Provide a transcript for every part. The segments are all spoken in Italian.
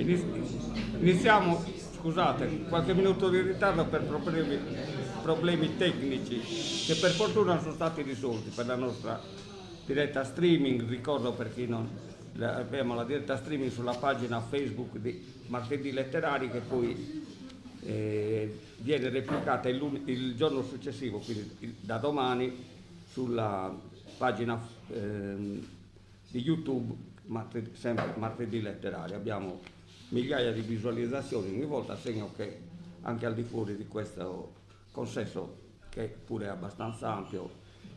Iniziamo, scusate, qualche minuto di ritardo per problemi tecnici che per fortuna sono stati risolti per la nostra diretta streaming. Ricordo per chi non abbiamo la diretta streaming sulla pagina Facebook di Martedì Letterari, che poi viene replicata il giorno successivo, quindi da domani, sulla pagina di YouTube, sempre Martedì Letterari. Abbiamo migliaia di visualizzazioni ogni volta, segno che anche al di fuori di questo consesso, che pure è abbastanza ampio,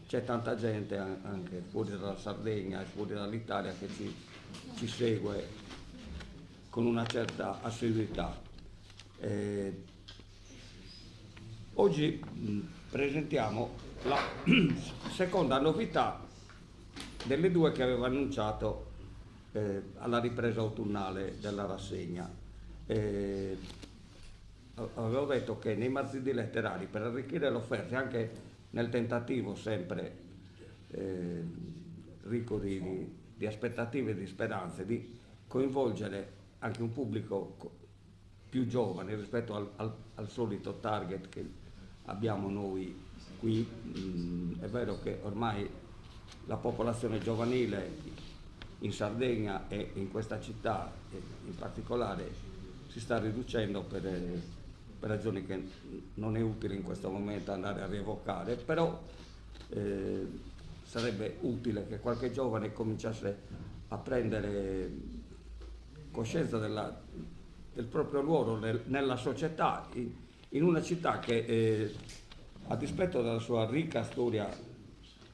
c'è tanta gente anche fuori dalla Sardegna e fuori dall'Italia che ci segue con una certa assiduità. Oggi presentiamo la seconda novità delle due che avevo annunciato alla ripresa autunnale della rassegna. Avevo detto che nei martedì letterari, per arricchire l'offerta, anche nel tentativo sempre ricco di aspettative e di speranze, di coinvolgere anche un pubblico più giovane rispetto al solito target che abbiamo noi qui. È vero che ormai la popolazione giovanile in Sardegna e in questa città in particolare si sta riducendo per ragioni che non è utile in questo momento andare a rievocare, però sarebbe utile che qualche giovane cominciasse a prendere coscienza del proprio ruolo nella società, in una città che a dispetto della sua ricca storia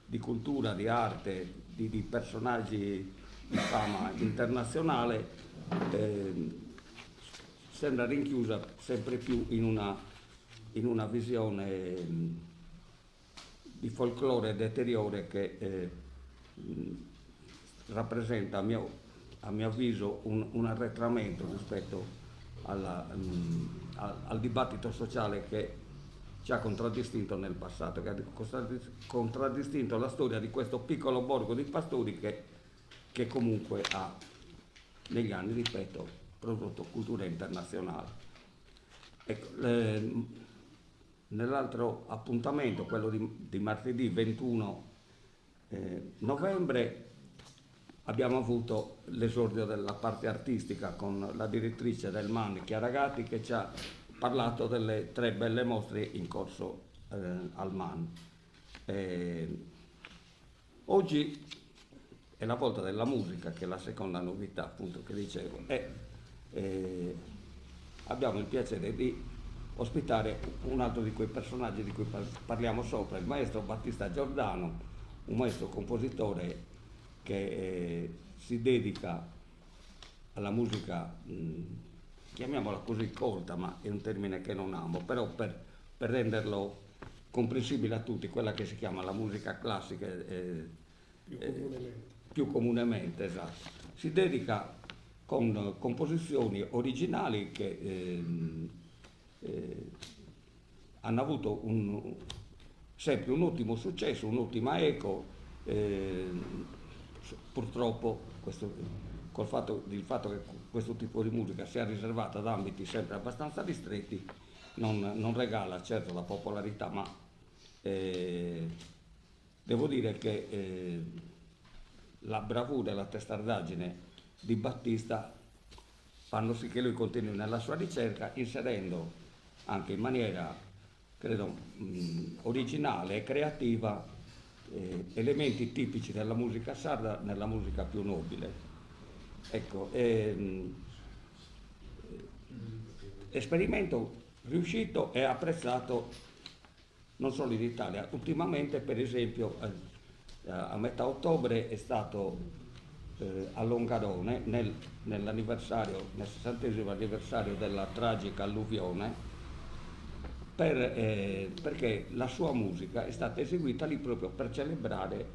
di cultura, di arte, di personaggi di fama internazionale, sembra rinchiusa sempre più in una visione di folklore deteriore che rappresenta, a mio avviso, un arretramento rispetto al dibattito sociale che ci ha contraddistinto nel passato, che ha contraddistinto la storia di questo piccolo borgo di pastori che comunque ha, negli anni, ripeto, prodotto cultura internazionale. Ecco, nell'altro appuntamento, quello di martedì 21 novembre, abbiamo avuto l'esordio della parte artistica con la direttrice del MAN, Chiara Gatti, che ci ha parlato delle 3 belle mostre in corso al MAN. Oggi è la volta della musica, che è la seconda novità, appunto, che dicevo, e abbiamo il piacere di ospitare un altro di quei personaggi di cui parliamo sopra, il maestro Battista Giordano, un maestro compositore che si dedica alla musica, chiamiamola così, colta, ma è un termine che non amo, però per renderlo comprensibile a tutti, quella che si chiama la musica classica, più comunemente, esatto. Si dedica con composizioni originali che hanno avuto sempre un ottimo successo, un'ottima eco. Purtroppo il fatto che questo tipo di musica sia riservata ad ambiti sempre abbastanza ristretti non regala certo la popolarità, ma devo dire che la bravura e la testardaggine di Battista fanno sì che lui continui nella sua ricerca, inserendo anche in maniera, credo, originale e creativa elementi tipici della musica sarda nella musica più nobile. Ecco, esperimento riuscito e apprezzato non solo in Italia. Ultimamente, per esempio, a metà ottobre è stato a Longarone, nell'anniversario, nel 60° anniversario della tragica alluvione, perché la sua musica è stata eseguita lì proprio per celebrare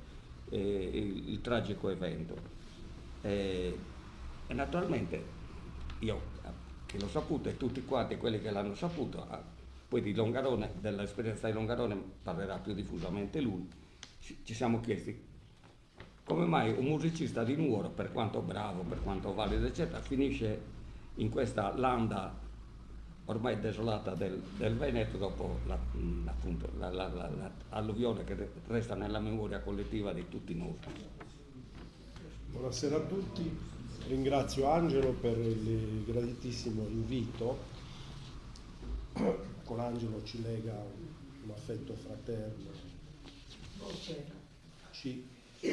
il tragico evento. E naturalmente io, che l'ho saputo, e tutti quanti quelli che l'hanno saputo, poi di Longarone, dell'esperienza di Longarone parlerà più diffusamente lui, ci siamo chiesti come mai un musicista di Nuoro, per quanto bravo, per quanto valido, eccetera, finisce in questa landa ormai desolata del Veneto dopo appunto, l'alluvione che resta nella memoria collettiva di tutti noi. Buonasera a tutti, ringrazio Angelo per il graditissimo invito. Con Angelo ci lega un affetto fraterno.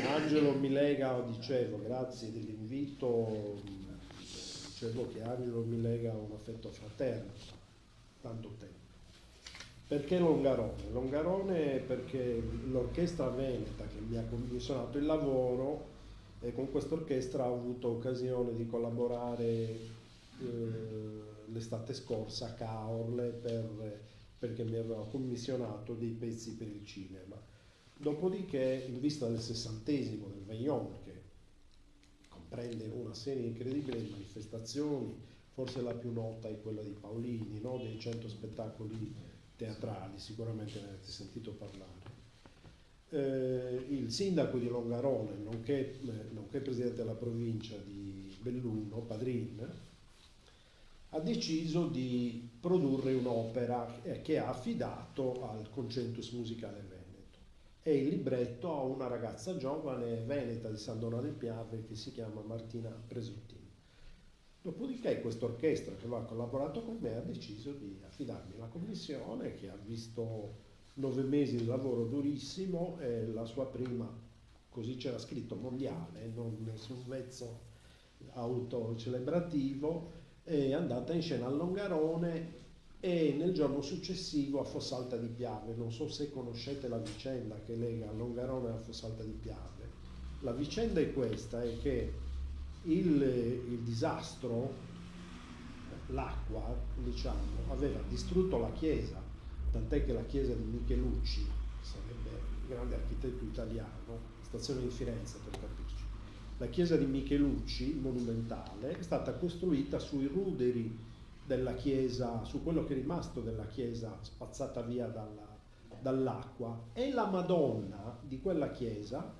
Angelo mi lega, dicevo, grazie dell'invito, dicevo che Angelo mi lega un affetto fraterno, tanto tempo. Perché Longarone? Longarone perché l'orchestra veneta che mi ha commissionato il lavoro, e con questa orchestra ho avuto occasione di collaborare l'estate scorsa a Caorle perché mi aveva commissionato dei pezzi per il cinema. Dopodiché, in vista del 60° del Veillon, che comprende una serie incredibile di manifestazioni, forse la più nota è quella di Paolini, no? Dei 100 spettacoli teatrali, sicuramente ne avete sentito parlare. Il sindaco di Longarone, nonché presidente della provincia di Belluno, Padrin, ha deciso di produrre un'opera che ha affidato al Concentus Musicale Veneto, e il libretto a una ragazza giovane veneta di San Donà del Piave che si chiama Martina Presuttini. Dopodiché questa orchestra che aveva collaborato con me ha deciso di affidarmi la commissione, che ha visto 9 mesi di lavoro durissimo, e la sua prima, così c'era scritto, mondiale, non nessun vezzo autocelebrativo, è andata in scena a Longarone e nel giorno successivo a Fossalta di Piave. Non so se conoscete la vicenda che lega Longarone a Fossalta di Piave. La vicenda è questa, è che il disastro, l'acqua, diciamo, aveva distrutto la chiesa, tant'è che la chiesa di Michelucci, che sarebbe il grande architetto italiano, stazione di Firenze per capirci, la chiesa di Michelucci, monumentale, è stata costruita sui ruderi della chiesa, su quello che è rimasto della chiesa spazzata via dall'acqua, e la Madonna di quella chiesa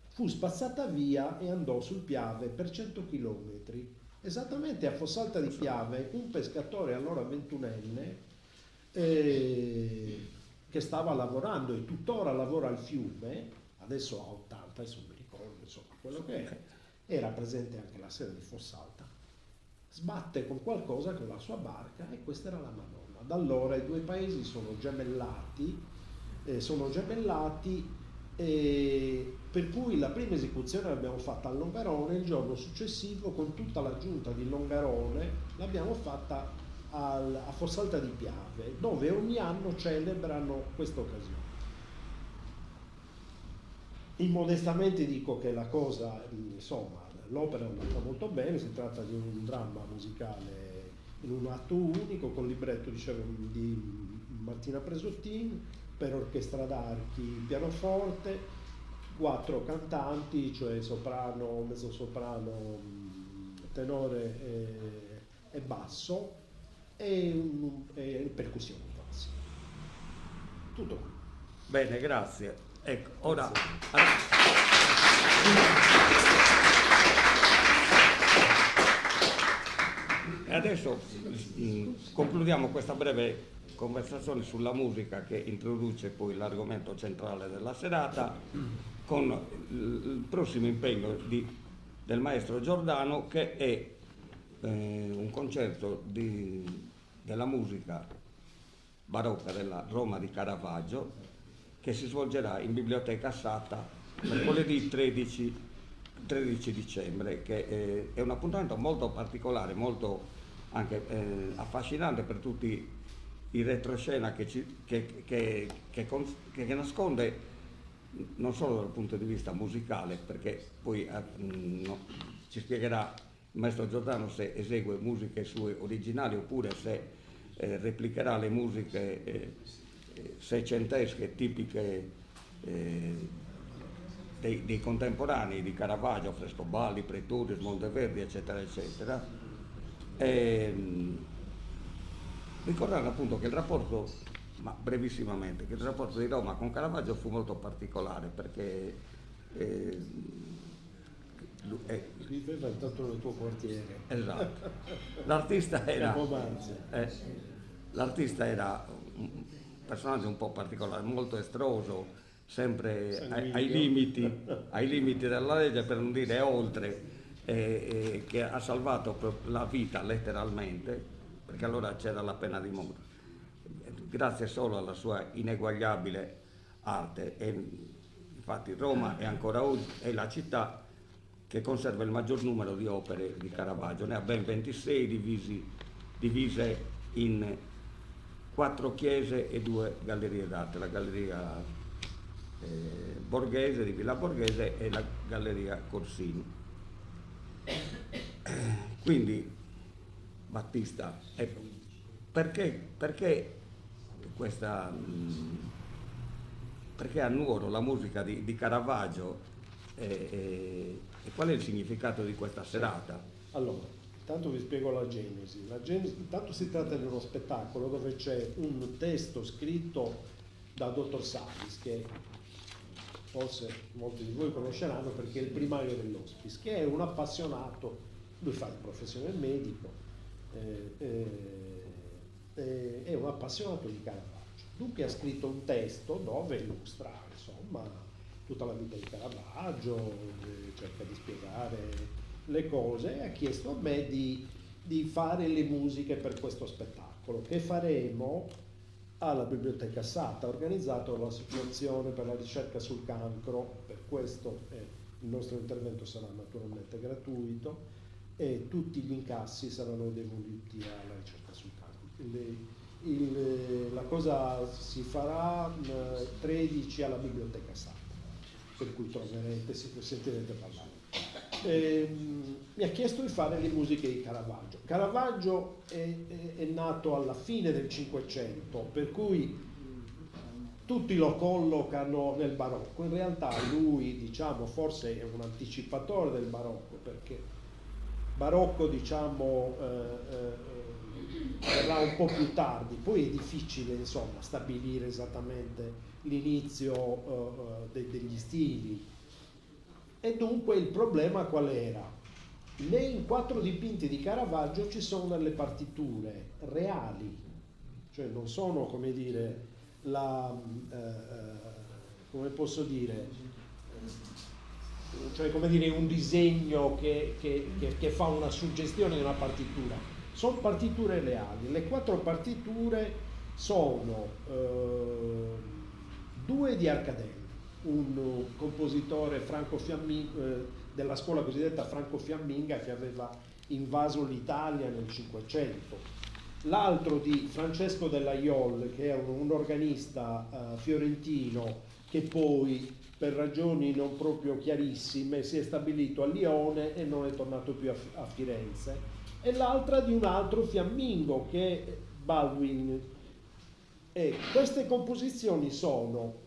fu spazzata via e andò sul Piave per 100 chilometri. Esattamente a Fossalta di Piave, un pescatore allora 21enne che stava lavorando e tuttora lavora al fiume, adesso ha 80, adesso mi ricordo, insomma, quello che è, era presente anche la sera di Fossalta, sbatte con qualcosa con la sua barca e questa era la Madonna. Da allora i due paesi sono gemellati, per cui la prima esecuzione l'abbiamo fatta a Longarone, il giorno successivo con tutta la giunta di Longarone l'abbiamo fatta a Fossalta di Piave, dove ogni anno celebrano questa occasione. Immodestamente dico che la cosa, insomma, l'opera è andata molto bene, si tratta di un dramma musicale in un atto unico con libretto, dicevo, di Martina Presottin, per orchestra d'archi, pianoforte, 4 cantanti, cioè soprano, mezzosoprano, tenore e basso, e percussioni. Tutto qui. Bene, grazie. Ecco, ora... E adesso concludiamo questa breve conversazione sulla musica che introduce poi l'argomento centrale della serata con il prossimo impegno del maestro Giordano, che è un concerto della musica barocca della Roma di Caravaggio, che si svolgerà in Biblioteca Assata mercoledì 13 dicembre, che è un appuntamento molto particolare, molto anche affascinante per tutti i retroscena che nasconde, non solo dal punto di vista musicale, perché poi ci spiegherà il maestro Giordano se esegue musiche sue originali oppure se replicherà le musiche seicentesche tipiche dei contemporanei di Caravaggio, Frescobaldi, Pretorius, Monteverdi, eccetera, eccetera. Ricordando appunto che il rapporto, ma brevissimamente, che il rapporto di Roma con Caravaggio fu molto particolare, perché viveva intanto nel tuo quartiere. Esatto. L'artista era, Capomanzia. l'artista era un personaggio un po' particolare, molto estroso, sempre ai limiti della legge, per non dire oltre, che ha salvato la vita letteralmente, perché allora c'era la pena di morte, grazie solo alla sua ineguagliabile arte. E infatti Roma è ancora oggi è la città che conserva il maggior numero di opere di Caravaggio, ne ha ben 26 divise in 4 chiese e 2 gallerie d'arte, la galleria Borghese di Villa Borghese e la galleria Corsini. Quindi Battista, perché questa, perché a Nuoro la musica di Caravaggio e qual è il significato di questa serata? Allora, intanto vi spiego la genesi. Intanto si tratta di uno spettacolo dove c'è un testo scritto da Dottor Salis, che forse molti di voi conosceranno perché è il primario dell'Hospice, che è un appassionato, lui fa di professione medico, è un appassionato di Caravaggio. Dunque ha scritto un testo dove illustra, insomma, tutta la vita di Caravaggio, cerca di spiegare le cose, e ha chiesto a me di fare le musiche per questo spettacolo che faremo alla Biblioteca Sata, organizzato dall'Associazione per la ricerca sul cancro. Per questo il nostro intervento sarà naturalmente gratuito e tutti gli incassi saranno devoluti alla ricerca sul cancro. La cosa si farà 13 alla Biblioteca Sata, per cui troverete, sentirete parlare. Mi ha chiesto di fare le musiche di Caravaggio. Caravaggio è nato alla fine del Cinquecento, per cui tutti lo collocano nel barocco. In realtà lui, diciamo, forse è un anticipatore del barocco, perché barocco, diciamo, verrà un po' più tardi. Poi è difficile, insomma, stabilire esattamente l'inizio degli stili. E dunque il problema qual era? Nei 4 dipinti di Caravaggio ci sono delle partiture reali, cioè non sono, come dire, come posso dire, cioè come dire un disegno che fa una suggestione di una partitura. Sono partiture reali. Le 4 partiture sono 2 di Arcadelli, un compositore della scuola cosiddetta franco-fiamminga che aveva invaso l'Italia nel Cinquecento, l'altro di Francesco della Jolle, che è un organista fiorentino che poi per ragioni non proprio chiarissime si è stabilito a Lione e non è tornato più a Firenze, e l'altra di un altro fiammingo che è Baldwin. E queste composizioni sono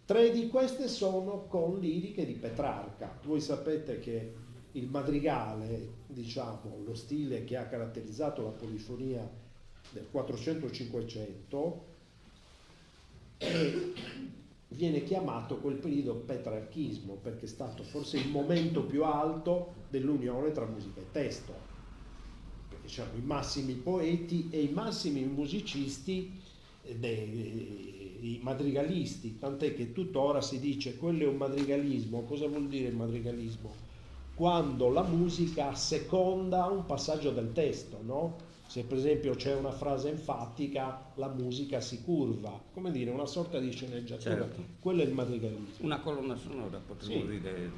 3 di queste sono con liriche di Petrarca. Voi sapete che il madrigale, diciamo, lo stile che ha caratterizzato la polifonia del 400-500, viene chiamato quel periodo petrarchismo, perché è stato forse il momento più alto dell'unione tra musica e testo, perché c'erano i massimi poeti e i massimi musicisti, i madrigalisti, tant'è che tuttora si dice quello è un madrigalismo. Cosa vuol dire il madrigalismo? Quando la musica asseconda un passaggio del testo, no? Se per esempio c'è una frase enfatica, la musica si curva, come dire, una sorta di sceneggiatura. Certo. Quello è il madrigalismo. Una colonna sonora, potremmo dire.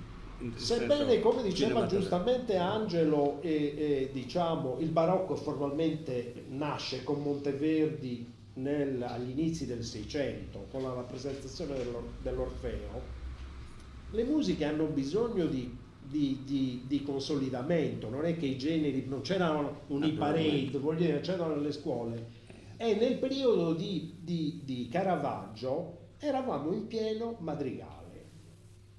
Sebbene, come diceva giustamente Angelo, diciamo, il barocco formalmente nasce con Monteverdi agli inizi del Seicento, con la rappresentazione dell'Orfeo, le musiche hanno bisogno di consolidamento. Non è che i generi, non c'erano un hit-parade, vuol dire c'erano le scuole. E nel periodo di Caravaggio eravamo in pieno madrigale,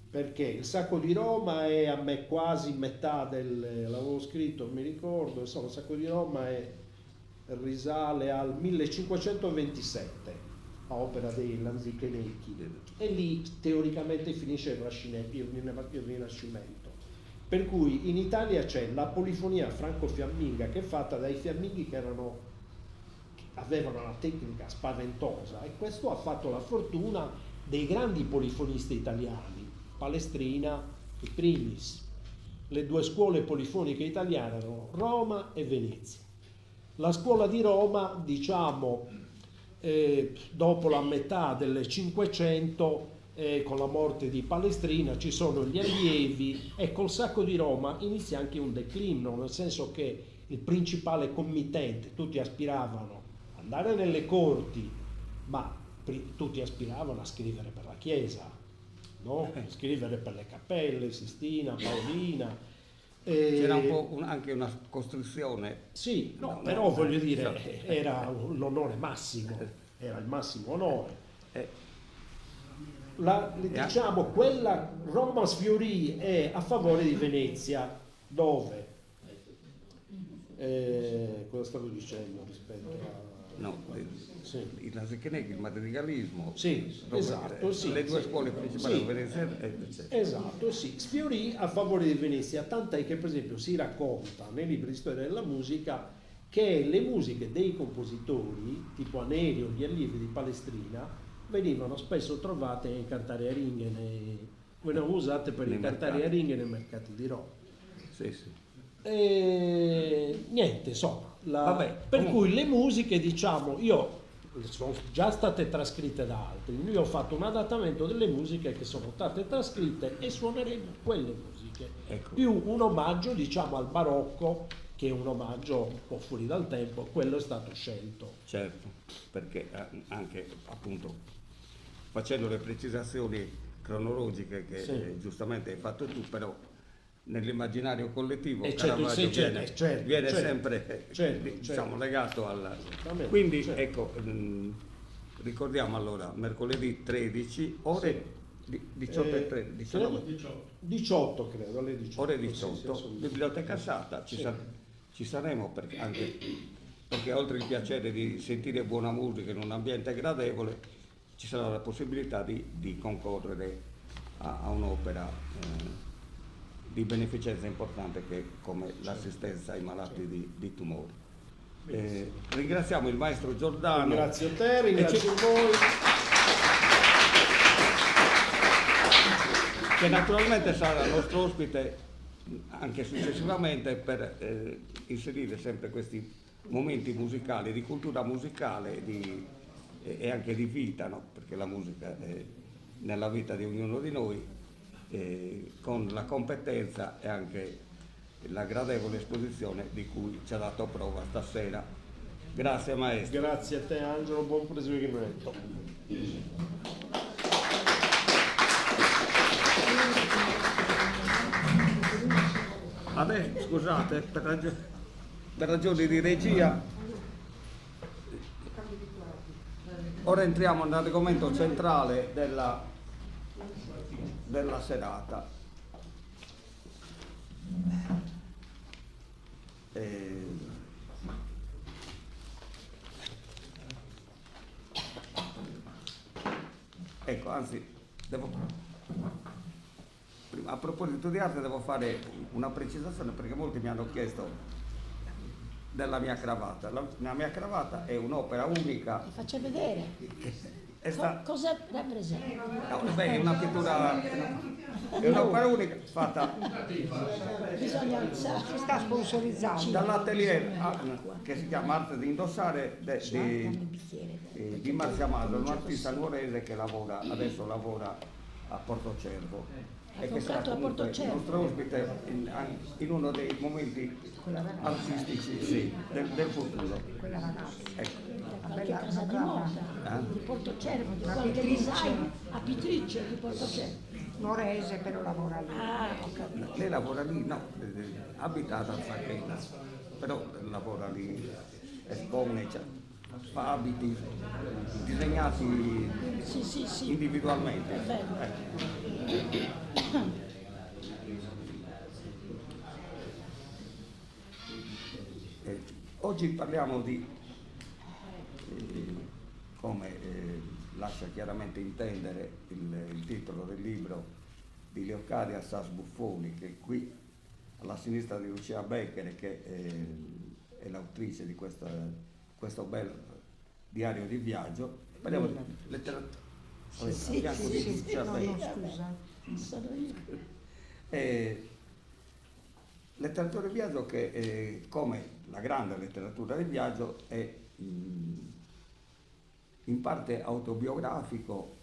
perché il Sacco di Roma è a me quasi metà l'avevo scritto, non mi ricordo, insomma il Sacco di Roma risale al 1527, a opera dei Lanzichenecchi, e lì teoricamente finisce il Rinascimento. Per cui in Italia c'è la polifonia franco-fiamminga, che è fatta dai fiamminghi che avevano una tecnica spaventosa, e questo ha fatto la fortuna dei grandi polifonisti italiani, Palestrina in primis. Le due scuole polifoniche italiane erano Roma e Venezia. La scuola di Roma, diciamo, dopo la metà del Cinquecento, con la morte di Palestrina, ci sono gli allievi, e col Sacco di Roma inizia anche un declino, nel senso che il principale committente, tutti aspiravano ad andare nelle corti, ma tutti aspiravano a scrivere per la Chiesa, no? Scrivere per le cappelle, Sistina, Paolina. C'era un po' anche una costruzione. Sì, no, però voglio dire, era l'onore massimo, era il massimo onore. Diciamo, quella Roma sfiorì è a favore di Venezia, dove cosa stavo dicendo rispetto a... No, Sì. il Lasekeneg, il madrigalismo, Sì, esatto, sì, le due sì. scuole principali Sì. di Venezia, eccetera. Esatto, sì, sfiorì a favore di Venezia, tant'è che per esempio si racconta nei libri di storia della musica che le musiche dei compositori, tipo Anerio, gli allievi di Palestrina, venivano spesso trovate in Cantarearinghe, venivano usate per i Cantarearinghe nei mercati di Roma. Sì, sì. E niente, insomma, Vabbè, per cui le musiche, diciamo, io sono già state trascritte da altri, io ho fatto un adattamento delle musiche che sono state trascritte e suoneremo quelle musiche, Ecco. più un omaggio, diciamo, al barocco, che è un omaggio un po' fuori dal tempo, quello è stato scelto. Certo, perché anche appunto facendo le precisazioni cronologiche che Sì. giustamente hai fatto tu, però nell'immaginario collettivo Certo, Caravaggio sì, viene, certo, viene certo, sempre diciamo, legato alla... Esattamente, Quindi certo. ecco, ricordiamo allora, mercoledì 13, ore 18 e 13, 19, 18 credo, alle 18. ore Sì, 18, sì, Biblioteca Sata, Sì. ci saremo perché oltre il piacere di sentire buona musica in un ambiente gradevole, ci sarà la possibilità di concorrere a un'opera di beneficenza importante che è come l'assistenza ai malati di tumore. Ringraziamo il maestro Giordano. Ringrazio te, ringrazio voi. Che naturalmente sarà nostro ospite anche successivamente per inserire sempre questi momenti musicali, di cultura musicale e anche di vita, no? Perché la musica è nella vita di ognuno di noi, con la competenza e anche la gradevole esposizione di cui ci ha dato prova stasera. Grazie maestro. Grazie a te Angelo, buon proseguimento. Adesso scusate, per ragioni di regia, ora entriamo nell'argomento centrale della serata. Ecco, anzi, a proposito di arte devo fare una precisazione perché molti mi hanno chiesto della mia cravatta. La mia cravatta è un'opera unica. Ti faccio vedere. Cosa rappresenta? No, beh, è una pittura, è un'opera unica fatta Bisogna alzare. Si sta sponsorizzando. dall'atelier che si chiama Arte di Indossare di Marzia Maso, un artista nuorese che adesso lavora a Portocervo e che sarà comunque il nostro ospite in uno dei momenti artistici del futuro. Quella ragazza. Ecco. Qualche casa di moda di Portocervo, di qualche design a Pitriccio di Portocervo. Norese però lavora lì. Ah, ho capito. Lei lavora lì, no, abitata a Sacchetta, però lavora lì, espone, cioè, fa abiti disegnati Sì. individualmente. Bello. Oggi parliamo di, come lascia chiaramente intendere il titolo del libro di Leocadia Sas Buffoni, che qui alla sinistra di Lucia Becker, che è l'autrice di questo bel diario di viaggio. Parliamo di letteratura. Sì, Bianco sì, di sì, Lucia No, Becker. no, scusa. sono io. Letteratura di viaggio che, come la grande letteratura di viaggio, è in parte autobiografico,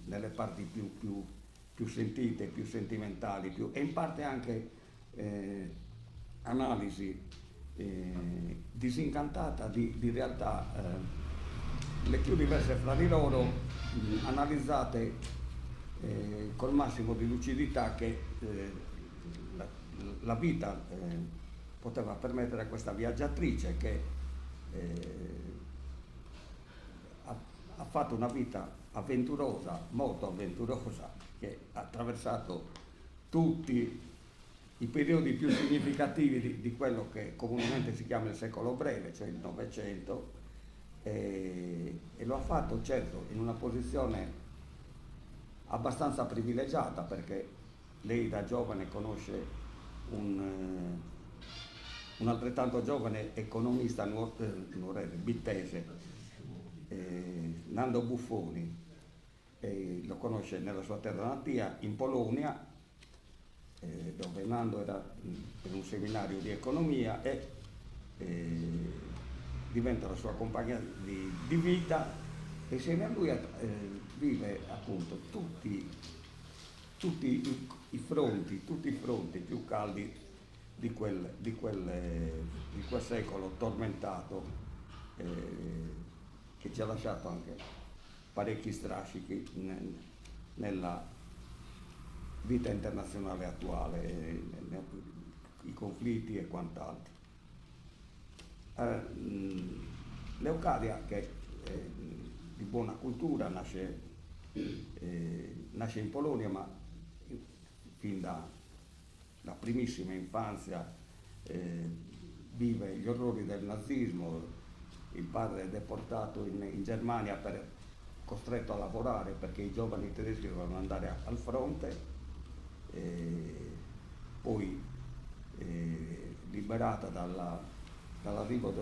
nelle parti più sentite, più sentimentali, e in parte anche analisi disincantata di realtà le più diverse fra di loro, analizzate col massimo di lucidità che la vita poteva permettere a questa viaggiatrice, che ha fatto una vita avventurosa, molto avventurosa, che ha attraversato tutti i periodi più significativi di quello che comunemente si chiama il secolo breve, cioè il Novecento, e lo ha fatto certo in una posizione abbastanza privilegiata, perché lei da giovane conosce un altrettanto giovane economista bittese, Nando Buffoni, lo conosce nella sua terra natia, in Polonia, dove Nando era per un seminario di economia, e diventa la sua compagna di vita, e insieme a lui vive appunto tutti i fronti più caldi di quel secolo tormentato, che ci ha lasciato anche parecchi strascichi nella vita internazionale attuale, i conflitti e quant'altro. Leocadia, che di buona cultura, nasce in Polonia, ma fin da primissima infanzia vive gli orrori del nazismo. Il padre è deportato in Germania, costretto a lavorare perché i giovani tedeschi dovevano andare al fronte, poi liberata dall'arrivo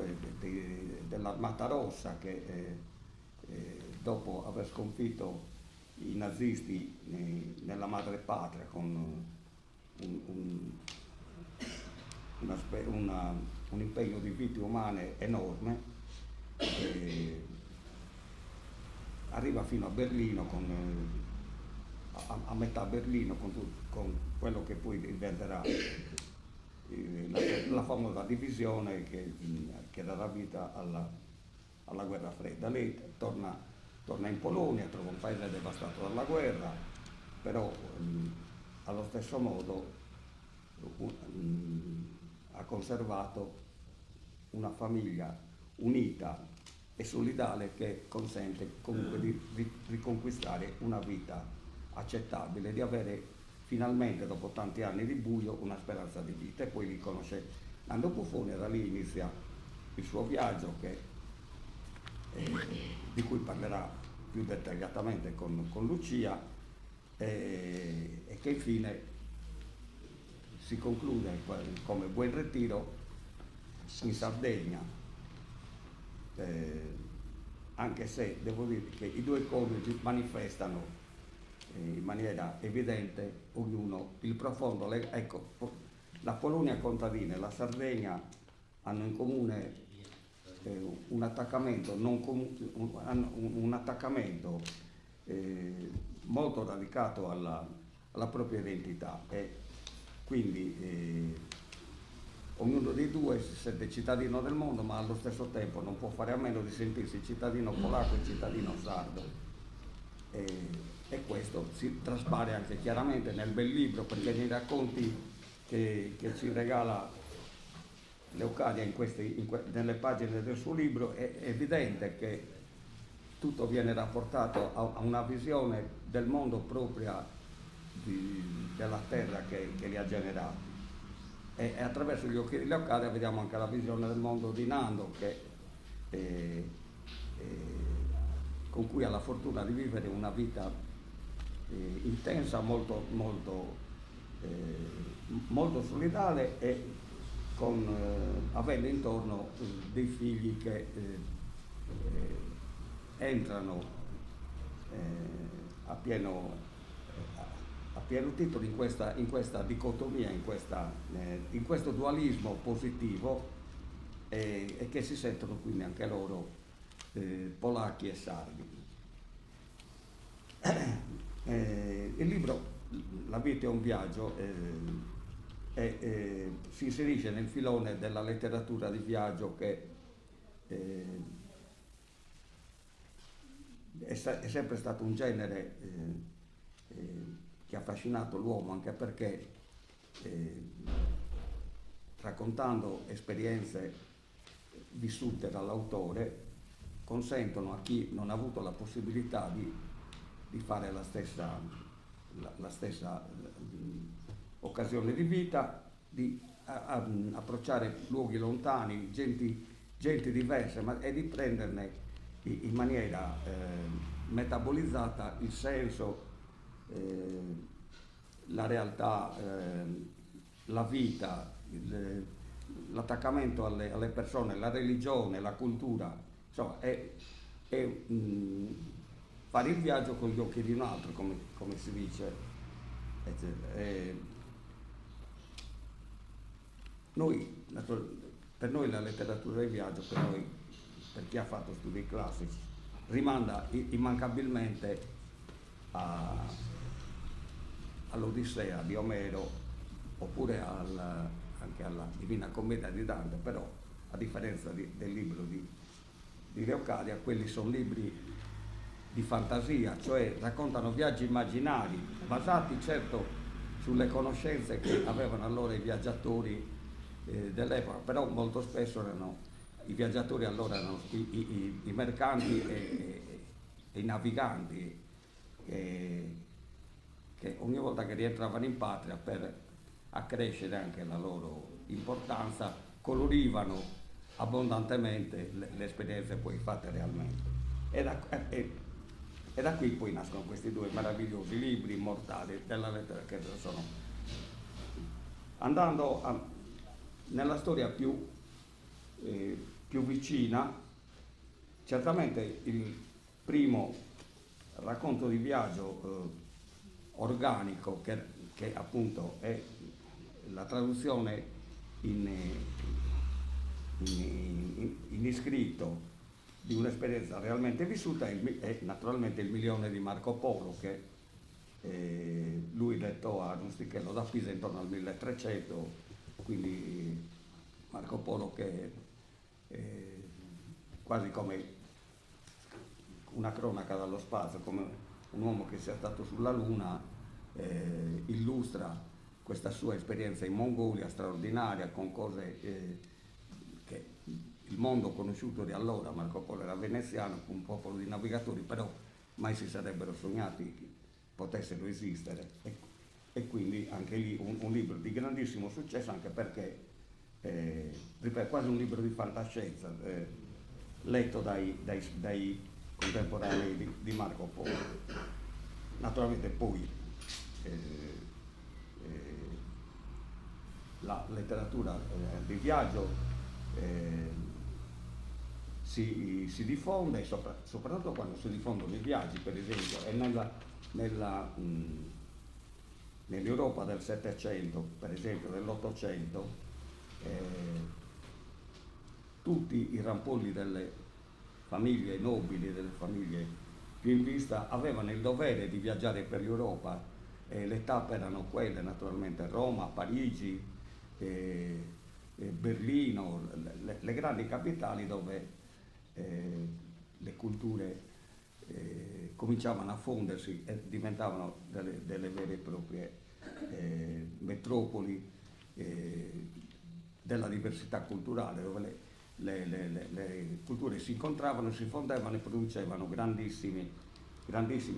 dell'Armata Rossa, che dopo aver sconfitto i nazisti nella madrepatria con un impegno di vite umane enorme, arriva fino a Berlino, a metà Berlino, con quello che poi diventerà la famosa divisione che darà vita alla guerra fredda. Lei torna in Polonia, trova un paese devastato dalla guerra, però allo stesso modo ha conservato una famiglia unita e solidale, che consente comunque di riconquistare una vita accettabile, di avere finalmente, dopo tanti anni di buio, una speranza di vita. E poi li conosce Nando Buffoni, da lì inizia il suo viaggio, di cui parlerà più dettagliatamente con Lucia, e che infine si conclude come buon ritiro in Sardegna, anche se devo dire che i due coniugi manifestano in maniera evidente ognuno il profondo ecco, la Polonia contadina e la Sardegna hanno in comune un attaccamento, molto radicato alla propria identità, e quindi ognuno dei due si sente cittadino del mondo, ma allo stesso tempo non può fare a meno di sentirsi cittadino polacco e cittadino sardo. E questo si traspare anche chiaramente nel bel libro, perché nei racconti che ci regala Leocadia nelle pagine del suo libro è evidente che tutto viene rapportato a una visione del mondo propria della terra che li ha generati. E attraverso gli occhi di Leocadia vediamo anche la visione del mondo di Nando, con cui ha la fortuna di vivere una vita intensa, molto, molto molto solidale e avendo intorno dei figli che entrano a pieno titolo in questa dicotomia, in questo dualismo positivo e che si sentono quindi anche loro polacchi e sardi. Il libro La vita è un viaggio si inserisce nel filone della letteratura di viaggio che è sempre stato un genere che ha affascinato l'uomo, anche perché raccontando esperienze vissute dall'autore consentono a chi non ha avuto la possibilità di fare la stessa occasione di vita, di approcciare luoghi lontani, genti diverse, e di prenderne in maniera metabolizzata il senso, la realtà, la vita, l'attaccamento alle persone, la religione, la cultura, insomma è fare il viaggio con gli occhi di un altro, come si dice, per noi la letteratura del viaggio, per chi ha fatto studi classici, rimanda immancabilmente all'Odissea di Omero, oppure anche alla Divina Commedia di Dante, però a differenza del libro di Leocadia, quelli sono libri di fantasia, cioè raccontano viaggi immaginari, basati certo sulle conoscenze che avevano allora i viaggiatori dell'epoca, però molto spesso i viaggiatori allora erano i mercanti e i naviganti che ogni volta che rientravano in patria, per accrescere anche la loro importanza, colorivano abbondantemente le esperienze poi fatte realmente. E da qui poi nascono questi due meravigliosi libri immortali della lettera, che sono, andando nella storia più vicina, certamente il primo racconto di viaggio organico, che appunto è la traduzione in iscritto di un'esperienza realmente vissuta, è naturalmente Il milione di Marco Polo, che lui dettò a Rustichello da Pisa intorno al 1300, quindi Marco Polo che quasi come una cronaca dallo spazio, come un uomo che sia stato sulla Luna, illustra questa sua esperienza in Mongolia straordinaria, con cose che il mondo conosciuto di allora, Marco Polo era veneziano, un popolo di navigatori, però mai si sarebbero sognati potessero esistere. E quindi anche lì un libro di grandissimo successo, anche perché ripeto, quasi un libro di fantascienza, letto dai contemporanei di Marco Polo. Naturalmente poi la letteratura di viaggio si diffonde, soprattutto quando si diffondono i viaggi, per esempio, e nell'Europa del Settecento, per esempio dell'Ottocento, tutti i rampolli delle famiglie nobili, delle famiglie più in vista, avevano il dovere di viaggiare per l'Europa, e le tappe erano quelle, naturalmente Roma, Parigi, Berlino, le grandi capitali dove le culture cominciavano a fondersi e diventavano delle vere e proprie metropoli della diversità culturale, dove le culture si incontravano, si fondevano e producevano grandissimi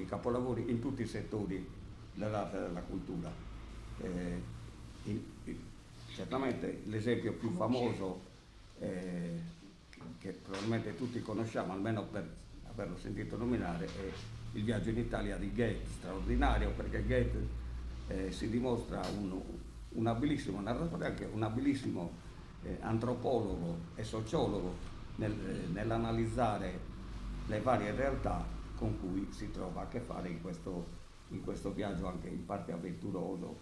capolavori in tutti i settori dell'arte e della cultura. Certamente l'esempio più famoso, che probabilmente tutti conosciamo, almeno per averlo sentito nominare, è Il viaggio in Italia di Goethe, straordinario, perché Goethe si dimostra un abilissimo narratore, anche un abilissimo antropologo e sociologo nell'analizzare le varie realtà con cui si trova a che fare in questo viaggio anche in parte avventuroso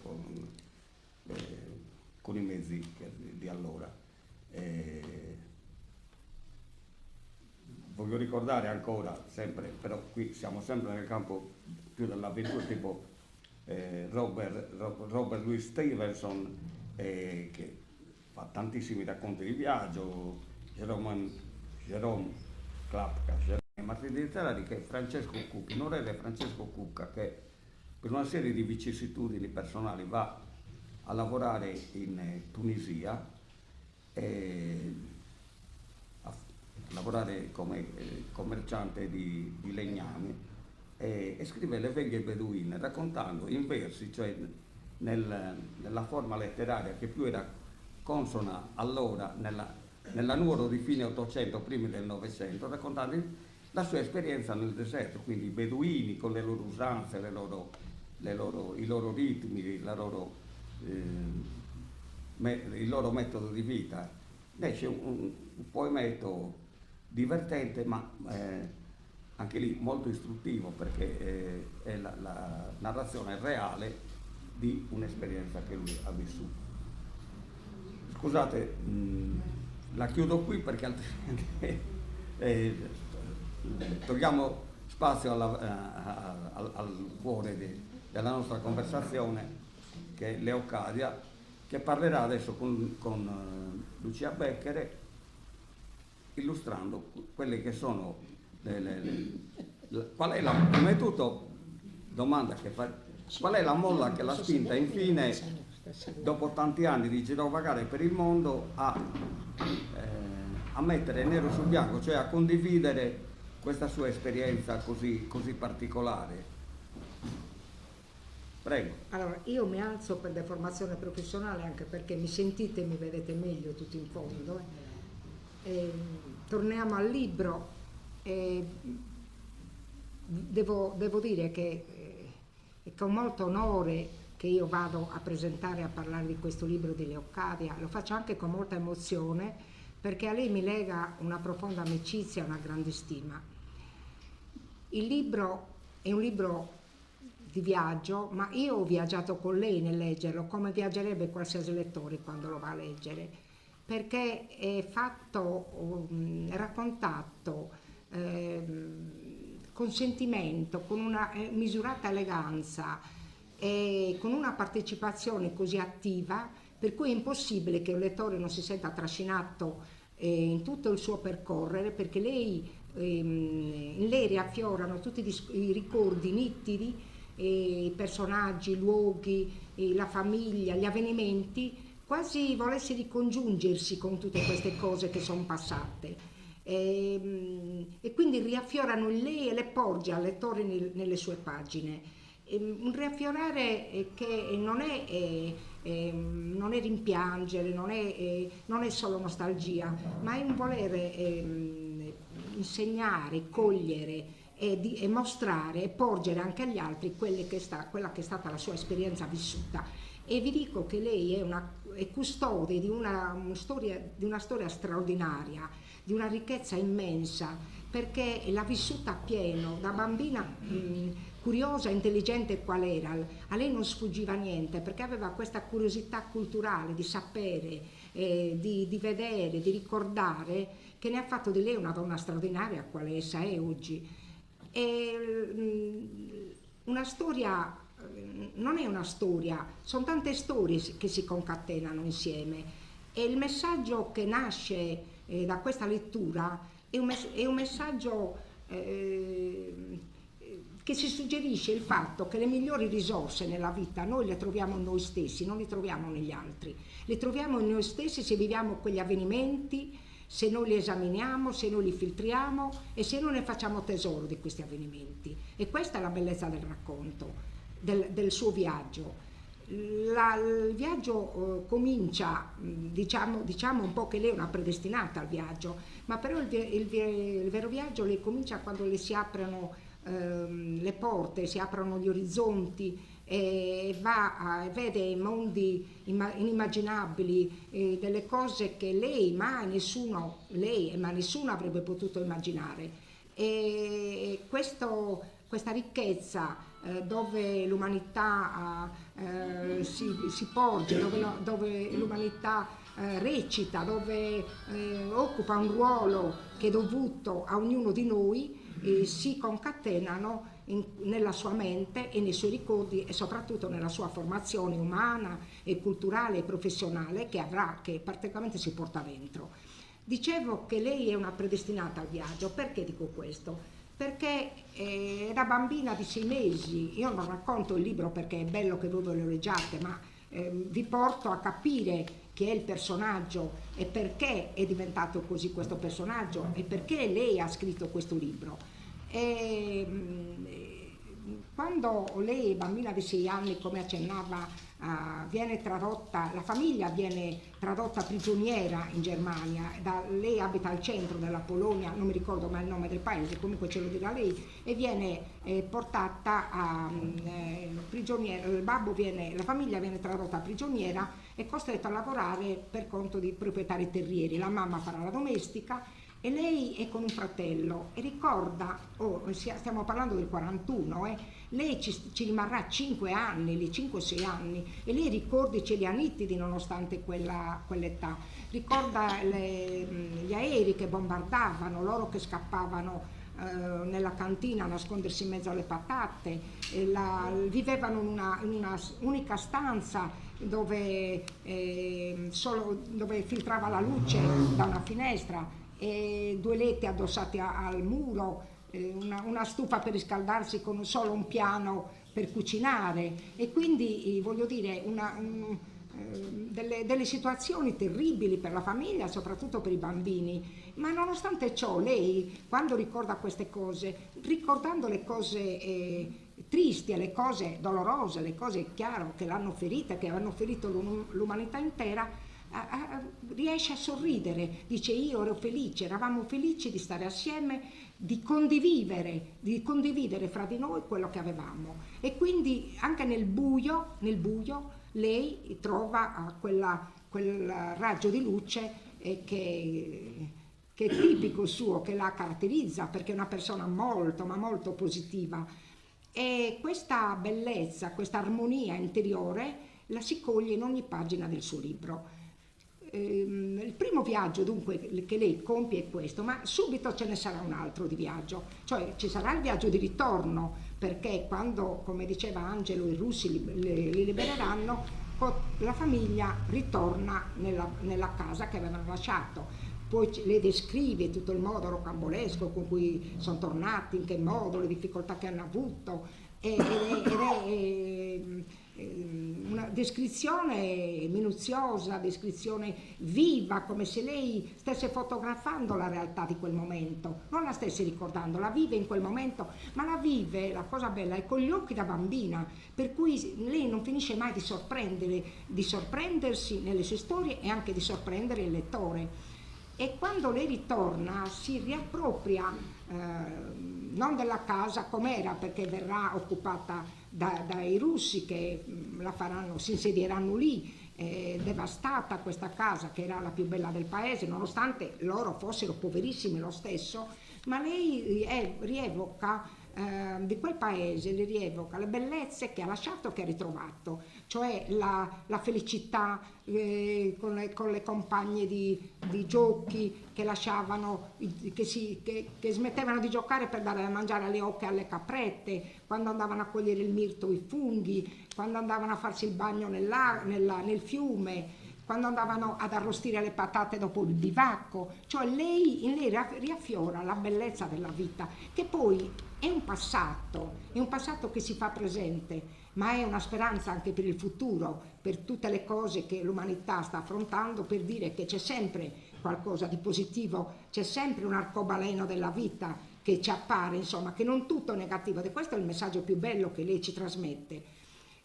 con i mezzi di allora. Voglio ricordare ancora, sempre, però qui siamo sempre nel campo più dell'avventura, tipo Robert Louis Stevenson, che fa tantissimi racconti di viaggio, Jerome Klapka, Martini letterari, che Francesco Cucca, l'onorevole Francesco Cucca, che per una serie di vicissitudini personali va a lavorare in Tunisia, a lavorare come commerciante di legnami, e scrive Le veglie beduine, raccontando in versi, cioè nella forma letteraria che più era consona allora nella Nuoro di fine 800, primi del Novecento, raccontando la sua esperienza nel deserto, quindi i beduini con le loro usanze, i loro ritmi, il loro metodo di vita. Esce un poemetto divertente, ma anche lì molto istruttivo, perché è la narrazione reale di un'esperienza che lui ha vissuto. Scusate, la chiudo qui perché altrimenti togliamo spazio al cuore della nostra conversazione, che è Leocadia, che parlerà adesso con Lucia Becchere, illustrando quelle che sono qual è prima di tutto, domanda che fa, qual è la molla che l'ha spinta infine, dopo tanti anni di girovagare per il mondo, a mettere nero su bianco, cioè a condividere questa sua esperienza così particolare. Prego. Allora, io mi alzo per deformazione professionale, anche perché mi sentite e mi vedete meglio tutti in fondo. Torniamo al libro. Devo dire che è con molto onore che io vado a presentare, a parlare di questo libro di Leocadia. Lo faccio anche con molta emozione, perché a lei mi lega una profonda amicizia e una grande stima. Il libro è un libro di viaggio, ma io ho viaggiato con lei nel leggerlo, come viaggerebbe qualsiasi lettore quando lo va a leggere, perché è fatto, è raccontato con sentimento, con una misurata eleganza e con una partecipazione così attiva, per cui è impossibile che un lettore non si senta trascinato in tutto il suo percorrere, perché in lei riaffiorano tutti i ricordi nitidi, i personaggi, i luoghi, la famiglia, gli avvenimenti, quasi volesse ricongiungersi con tutte queste cose che sono passate. E quindi riaffiorano in lei e le porge al lettore nelle sue pagine. Un riaffiorare che non è rimpiangere, non è solo nostalgia, ma è un volere insegnare, cogliere e mostrare e porgere anche agli altri quella che è stata la sua esperienza vissuta. E vi dico che lei è custode di una storia straordinaria, di una ricchezza immensa, perché l'ha vissuta appieno, da bambina curiosa e intelligente qual era. A lei non sfuggiva niente, perché aveva questa curiosità culturale di sapere, di vedere, di ricordare, che ne ha fatto di lei una donna straordinaria quale essa è oggi. Una storia non è una storia, sono tante storie che si concatenano insieme, e il messaggio che nasce da questa lettura è un messaggio che si suggerisce il fatto che le migliori risorse nella vita noi le troviamo in noi stessi, non le troviamo negli altri, le troviamo in noi stessi se viviamo quegli avvenimenti, se noi li esaminiamo, se noi li filtriamo e se noi ne facciamo tesoro di questi avvenimenti. E questa è la bellezza del racconto, del suo viaggio. Il viaggio comincia, diciamo un po' che lei è una predestinata al viaggio, ma però il vero viaggio le comincia quando le si aprono le porte, si aprono gli orizzonti, vede mondi inimmaginabili, delle cose che ma nessuno avrebbe potuto immaginare. E questa ricchezza dove l'umanità si porge, dove l'umanità recita, dove occupa un ruolo che è dovuto a ognuno di noi, si concatenano nella sua mente e nei suoi ricordi e soprattutto nella sua formazione umana e culturale e professionale che praticamente si porta dentro. Dicevo che lei è una predestinata al viaggio. Perché dico questo? Perché da bambina di 6 mesi, io non racconto il libro perché è bello che voi ve lo leggiate, ma vi porto a capire chi è il personaggio e perché è diventato così questo personaggio e perché lei ha scritto questo libro. Quando lei, bambina di 6 anni, come accennava, viene tradotta, la famiglia viene tradotta prigioniera in Germania, lei abita al centro della Polonia, non mi ricordo mai il nome del paese, comunque ce lo dirà lei, e viene portata prigioniera, la famiglia viene tradotta prigioniera e costretta a lavorare per conto di proprietari terrieri. La mamma farà la domestica e lei è con un fratello e ricorda, stiamo parlando del 41, lei ci rimarrà 5 anni, 5-6 anni, e lei ricordi ce li ha nitidi nonostante quell'età. Ricorda gli aerei che bombardavano, loro che scappavano nella cantina a nascondersi in mezzo alle patate, vivevano in una unica stanza dove filtrava la luce da una finestra, e 2 letti addossati al muro, una stufa per riscaldarsi con solo un piano per cucinare, e quindi voglio dire delle situazioni terribili per la famiglia, soprattutto per i bambini. Ma nonostante ciò lei, quando ricorda queste cose, ricordando le cose tristi e le cose dolorose, le cose chiaro che l'hanno ferita, che hanno ferito l'umanità intera, riesce a sorridere, dice: io ero felice, eravamo felici di stare assieme, di condividere fra di noi quello che avevamo. E quindi anche nel buio lei trova quel raggio di luce che è tipico suo, che la caratterizza, perché è una persona molto ma molto positiva, e questa bellezza, questa armonia interiore la si coglie in ogni pagina del suo libro. Il primo viaggio dunque che lei compie è questo, ma subito ce ne sarà un altro di viaggio, cioè ci sarà il viaggio di ritorno, perché quando, come diceva Angelo, i russi li libereranno, la famiglia ritorna nella casa che avevano lasciato. Poi le descrive tutto il modo rocambolesco con cui sono tornati, in che modo, le difficoltà che hanno avuto, ed è una descrizione minuziosa, descrizione viva, come se lei stesse fotografando la realtà di quel momento, non la stesse ricordando, la vive in quel momento, ma la vive, la cosa bella, è con gli occhi da bambina, per cui lei non finisce mai di sorprendersi nelle sue storie e anche di sorprendere il lettore. E quando lei ritorna si riappropria non della casa com'era, perché verrà occupata dai russi che si insedieranno lì, devastata questa casa che era la più bella del paese, nonostante loro fossero poverissimi lo stesso, ma lei rievoca di quel paese, le rievoca le bellezze che ha lasciato, che ha ritrovato, cioè la felicità con le compagne di giochi che lasciavano, che smettevano di giocare per dare da mangiare alle oche e alle caprette, quando andavano a cogliere il mirto, i funghi, quando andavano a farsi il bagno nel fiume, quando andavano ad arrostire le patate dopo il bivacco. Cioè in lei riaffiora la bellezza della vita, che poi è un passato che si fa presente, ma è una speranza anche per il futuro, per tutte le cose che l'umanità sta affrontando, per dire che c'è sempre qualcosa di positivo, c'è sempre un arcobaleno della vita che ci appare, insomma, che non tutto è negativo, e questo è il messaggio più bello che lei ci trasmette.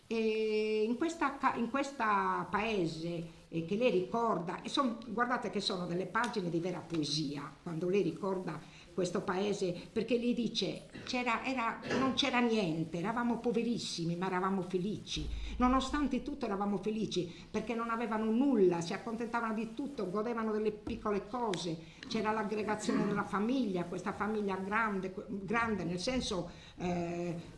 E in questa paese che lei ricorda, guardate che sono delle pagine di vera poesia, quando lei ricorda questo paese, perché lei dice non c'era niente, eravamo poverissimi ma eravamo felici, nonostante tutto eravamo felici perché non avevano nulla, si accontentavano di tutto, godevano delle piccole cose, c'era l'aggregazione della famiglia, questa famiglia grande nel senso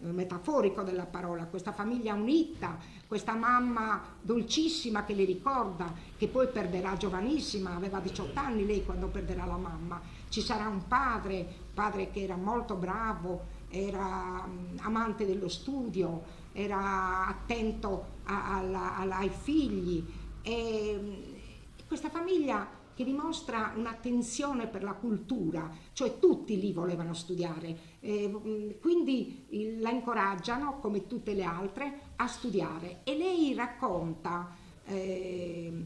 metaforico della parola, questa famiglia unita, questa mamma dolcissima che le ricorda, che poi perderà giovanissima, aveva 18 anni lei quando perderà la mamma. Ci sarà un padre che era molto bravo, era amante dello studio, era attento ai figli, e questa famiglia che dimostra un'attenzione per la cultura, cioè tutti lì volevano studiare, quindi la incoraggiano, come tutte le altre, a studiare. E lei racconta che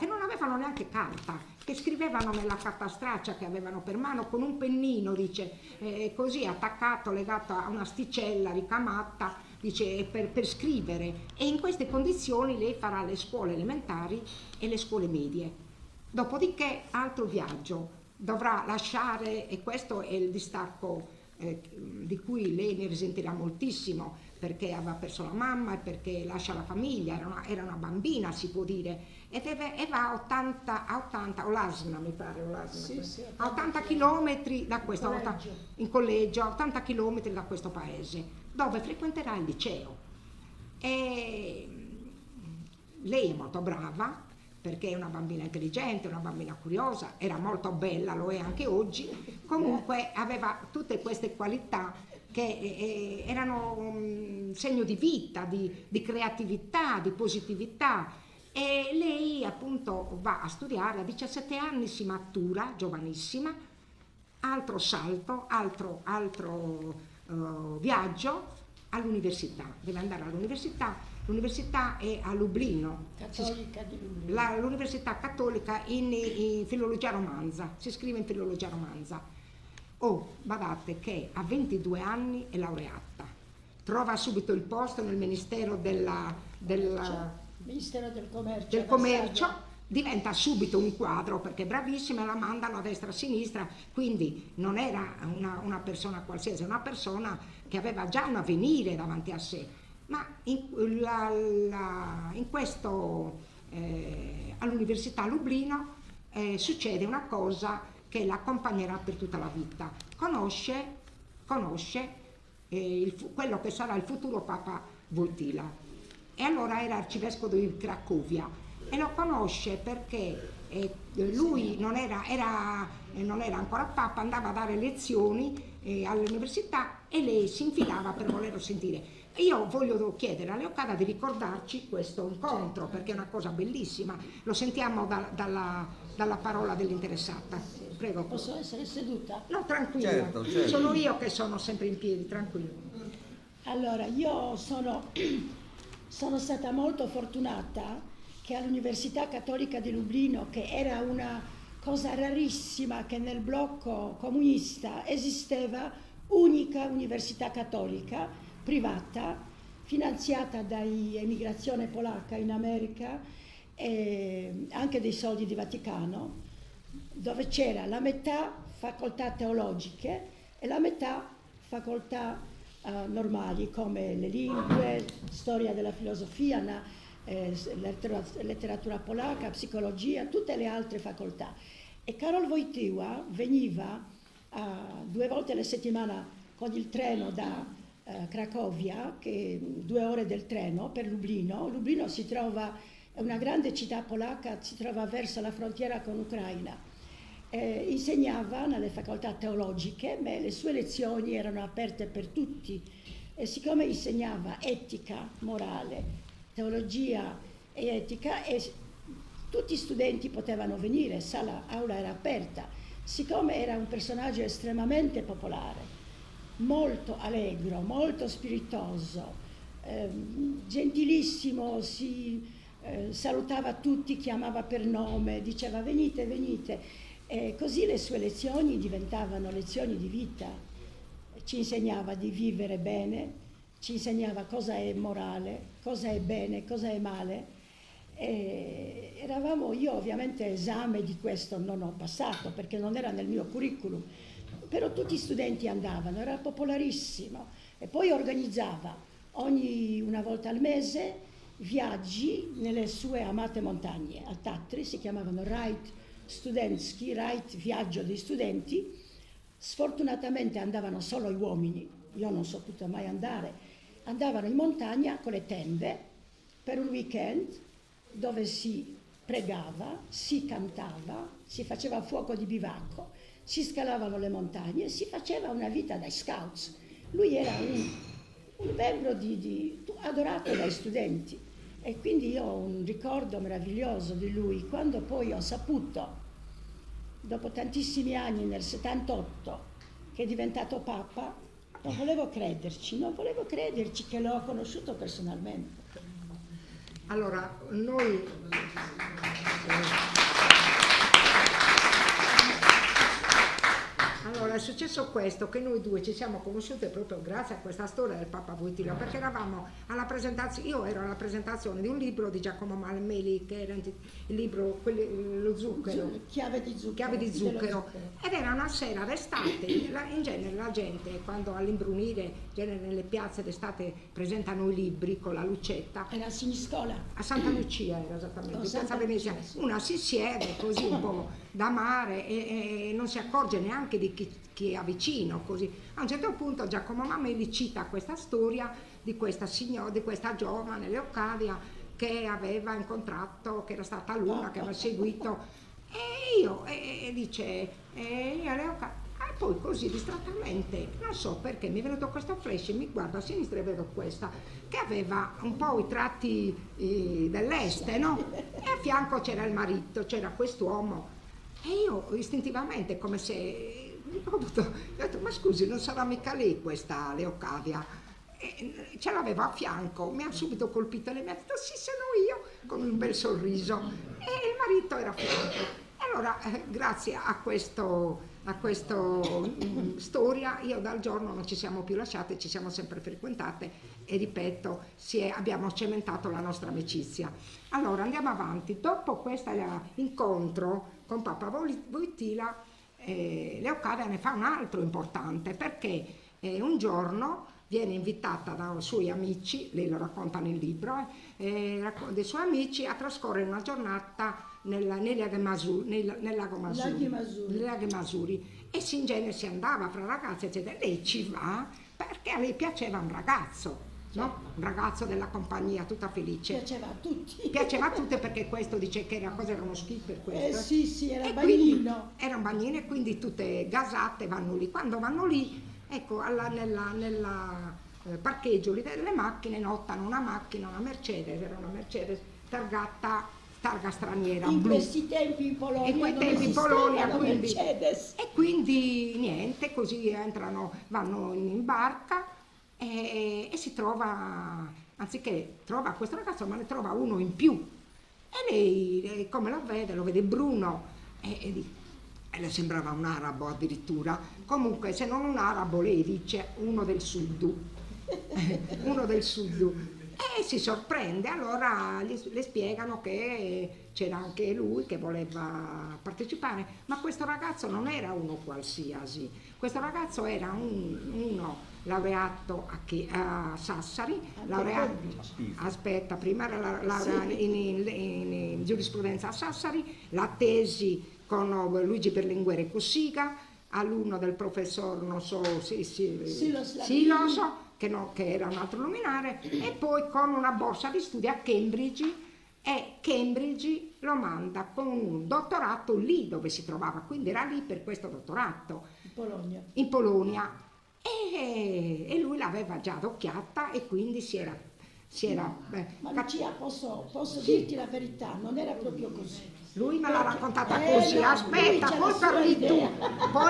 non avevano neanche carta, che scrivevano nella cartastraccia che avevano per mano con un pennino, dice, così attaccato, legato a un'asticella ricamata, dice, per scrivere. E in queste condizioni lei farà le scuole elementari e le scuole medie. Dopodiché altro viaggio, dovrà lasciare, e questo è il distacco di cui lei ne risentirà moltissimo, perché aveva perso la mamma e perché lascia la famiglia, era una bambina, si può dire, e va a 80, Olasna mi pare, a 80 chilometri da questo, in collegio, a 80 chilometri da questo paese, dove frequenterà il liceo. E lei è molto brava, perché è una bambina intelligente, una bambina curiosa, era molto bella, lo è anche oggi, comunque aveva tutte queste qualità che erano un segno di vita, di creatività, di positività, e lei appunto va a studiare, a 17 anni si matura, giovanissima, altro salto, altro viaggio all'università, deve andare all'università. L'università è a Lublino, Cattolica di Lublino. L'università cattolica in filologia romanza, si scrive in filologia romanza. Badate che a 22 anni è laureata, trova subito il posto nel Ministero Ministero del Commercio. del Commercio, diventa subito un quadro perché è bravissima, la mandano a destra e a sinistra, quindi non era una persona qualsiasi, una persona che aveva già un avvenire davanti a sé. Ma in questo all'Università a Lublino succede una cosa che l'accompagnerà per tutta la vita. Conosce quello che sarà il futuro Papa Wojtyła, e allora era arcivescovo di Cracovia, e lo conosce perché lui non era ancora Papa, andava a dare lezioni all'università e lei si infilava per volerlo sentire. Io voglio chiedere a Leocada di ricordarci questo incontro, perché è una cosa bellissima, lo sentiamo dalla parola dell'interessata. Prego. Posso essere seduta? No, tranquilla, Certo. sono io che sono sempre in piedi, tranquillo. Allora, io sono stata molto fortunata che all'Università Cattolica di Lublino, che era una cosa rarissima che nel blocco comunista esisteva, unica università cattolica privata, finanziata dall'emigrazione polacca in America e anche dei soldi di Vaticano, dove c'era la metà facoltà teologiche e la metà facoltà normali come le lingue, storia della filosofia, letteratura polacca, psicologia, tutte le altre facoltà. E Karol Wojtyła veniva 2 volte alla settimana con il treno da Cracovia, che 2 ore del treno per Lublino. Lublino si trova, è una grande città polacca, si trova verso la frontiera con l'Ucraina. Insegnava nelle facoltà teologiche, ma le sue lezioni erano aperte per tutti, e siccome insegnava etica, morale, teologia e etica, e tutti gli studenti potevano venire, l'aula era aperta. Siccome era un personaggio estremamente popolare, molto allegro, molto spiritoso, gentilissimo, salutava tutti, chiamava per nome, diceva venite, venite. E così le sue lezioni diventavano lezioni di vita. Ci insegnava di vivere bene, ci insegnava cosa è morale, cosa è bene, cosa è male. E eravamo, io ovviamente esame di questo non ho passato perché non era nel mio curriculum, però tutti gli studenti andavano, era popolarissimo. E poi organizzava una volta al mese viaggi nelle sue amate montagne, a Tatri, si chiamavano Rite Studentsky, Rite Viaggio dei Studenti. Sfortunatamente andavano solo gli uomini, io non so potuto mai andare, andavano in montagna con le tende per un weekend dove si pregava, si cantava, si faceva fuoco di bivacco, si scalavano le montagne, si faceva una vita da scouts. Lui era un membro adorato dai studenti e quindi io ho un ricordo meraviglioso di lui. Quando poi ho saputo, dopo tantissimi anni, nel 78, che è diventato Papa, non volevo crederci che l'ho conosciuto personalmente. Allora, noi Allora è successo questo, che noi due ci siamo conosciute proprio grazie a questa storia del Papa Wojtyła, perché eravamo alla presentazione, io ero alla presentazione di un libro di Giacomo Malmeli, che era il libro Lo zucchero, Chiave di zucchero, ed era una sera d'estate. In genere la gente, quando all'imbrunire, in genere nelle piazze d'estate presentano i libri con la lucetta. Era a Siniscola, A Santa Lucia era esattamente, in Santa piazza Venezia. Lucia, sì. Una si siede così un po' da mare e non si accorge neanche di chi è vicino, così. A un certo punto Giacomo Mameli cita questa storia di questa giovane Leocadia che aveva incontrato, che era stata l'una che aveva seguito, e dice io Leocadia. E poi così distrattamente, non so perché, mi è venuto questo flash, mi guardo a sinistra e vedo questa che aveva un po' i tratti dell'est, no? E a fianco c'era il marito, c'era quest'uomo, e io istintivamente, come se ho detto, ma scusi, non sarà mica lei questa Leocadia? E ce l'avevo a fianco, mi ha subito colpito e mi ha detto sì, sono io, con un bel sorriso, e il marito era a fianco. Allora, grazie a questa storia, io dal giorno non ci siamo più lasciate, ci siamo sempre frequentate e ripeto, abbiamo cementato la nostra amicizia. Allora, andiamo avanti. Dopo questo incontro con Papa Wojtyła, Leocadia ne fa un altro importante, perché un giorno viene invitata dai suoi amici, lei lo racconta nel libro, dei suoi amici a trascorrere una giornata nei Laghi Masuri, e in genere si andava fra ragazzi eccetera. Lei ci va perché a lei piaceva un ragazzo, no? Un ragazzo della compagnia, tutta felice. piaceva a tutti. Piaceva a tutte, perché questo dice che era uno skipper questo. Sì, era E bagnino. Era un bagnino, e quindi tutte gasate vanno lì. Quando vanno lì, ecco, nella parcheggio lì delle macchine, notano una macchina, una Mercedes, era una Mercedes targa straniera, In blu. questi tempi in Polonia In quei non tempi in esisteva Polonia, la quindi, Mercedes. e quindi niente, così vanno in barca e si trova, anziché trova questo ragazzo, ma ne trova uno in più, e lei come lo vede bruno e le sembrava un arabo addirittura, comunque se non un arabo lei dice uno del sud, uno del sud. E si sorprende, allora le spiegano che c'era anche lui che voleva partecipare, ma questo ragazzo non era uno qualsiasi, questo ragazzo era uno laureato a Sassari, prima era laurea in giurisprudenza a Sassari, la tesi con Luigi Berlinguer e Cossiga, alunno del professor, non so, Siloso, che era un altro luminare, e poi con una borsa di studio a Cambridge, e Cambridge lo manda con un dottorato lì dove si trovava, quindi era lì per questo dottorato, in Polonia, e lui l'aveva già adocchiata, e quindi si era Ma Lucia, posso dirti la verità, non era proprio così. Lui me l'ha raccontata così, no, aspetta, poi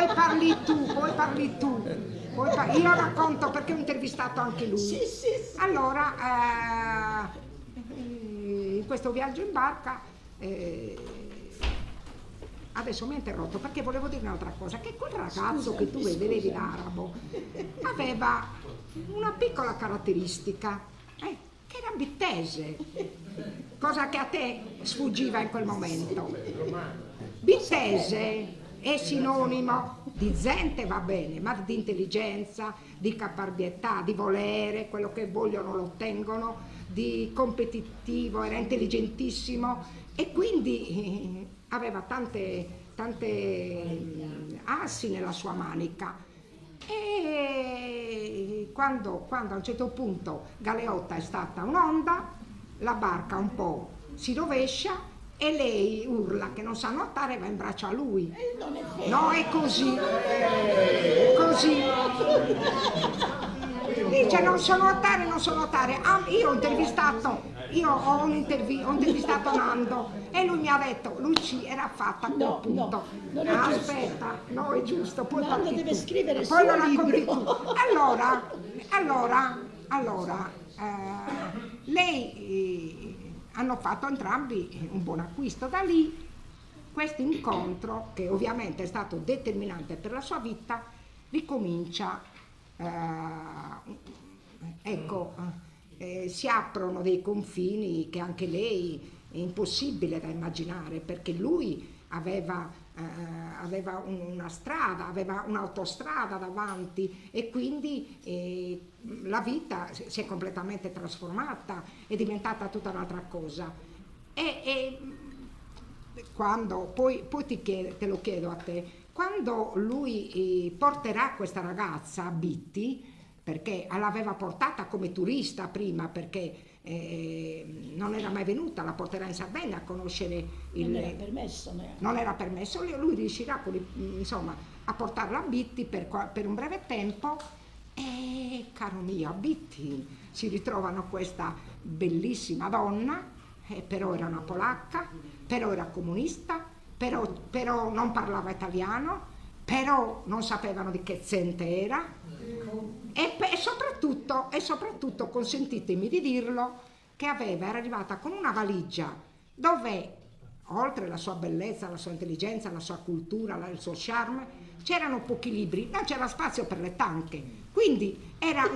parli tu. Io racconto perché ho intervistato anche lui. Sì. Allora, in questo viaggio in barca, adesso mi ha interrotto perché volevo dire un'altra cosa, che quel ragazzo che tu vedevi l'arabo aveva una piccola caratteristica, che era bittese. cosa che a te sfuggiva in quel momento. Bittese è sinonimo di gente, va bene, ma di intelligenza, di caparbietà, di volere, quello che vogliono lo ottengono, di competitivo, era intelligentissimo e quindi aveva tante assi nella sua manica. E quando a un certo punto Galeotta è stata un'onda, la barca un po' si rovescia e lei urla che non sa nuotare e va in braccio a lui. Non è vero. No, è così. Così. Dice non so nuotare, non so nuotare. Ah, io ho intervistato Nando e lui mi ha detto, Luci era fatta a quel punto. Non è Aspetta, no, è giusto. Poi Nando parti deve tu. scrivere il Poi suo lo racconti libro. tu. Allora, lei hanno fatto entrambi un buon acquisto. Da lì questo incontro, che ovviamente è stato determinante per la sua vita, ricomincia, si aprono dei confini che anche lei è impossibile da immaginare, perché lui aveva una strada, aveva un'autostrada davanti e quindi la vita si è completamente trasformata, è diventata tutta un'altra cosa. E quando, poi te lo chiedo a te, quando lui porterà questa ragazza a Bitti, perché l'aveva portata come turista prima, perché non era mai venuta, la porterà in Sardegna a conoscere Non era permesso. Non era permesso, lui riuscirà insomma, a portarla a Bitti per un breve tempo e, caro mio, a Bitti si ritrovano questa bellissima donna, però era una polacca, però era comunista, però non parlava italiano, però non sapevano di che gente era. E soprattutto, consentitemi di dirlo, che era arrivata con una valigia dove, oltre la sua bellezza, la sua intelligenza, la sua cultura, il suo charme, c'erano pochi libri, non c'era spazio per le tanche, quindi era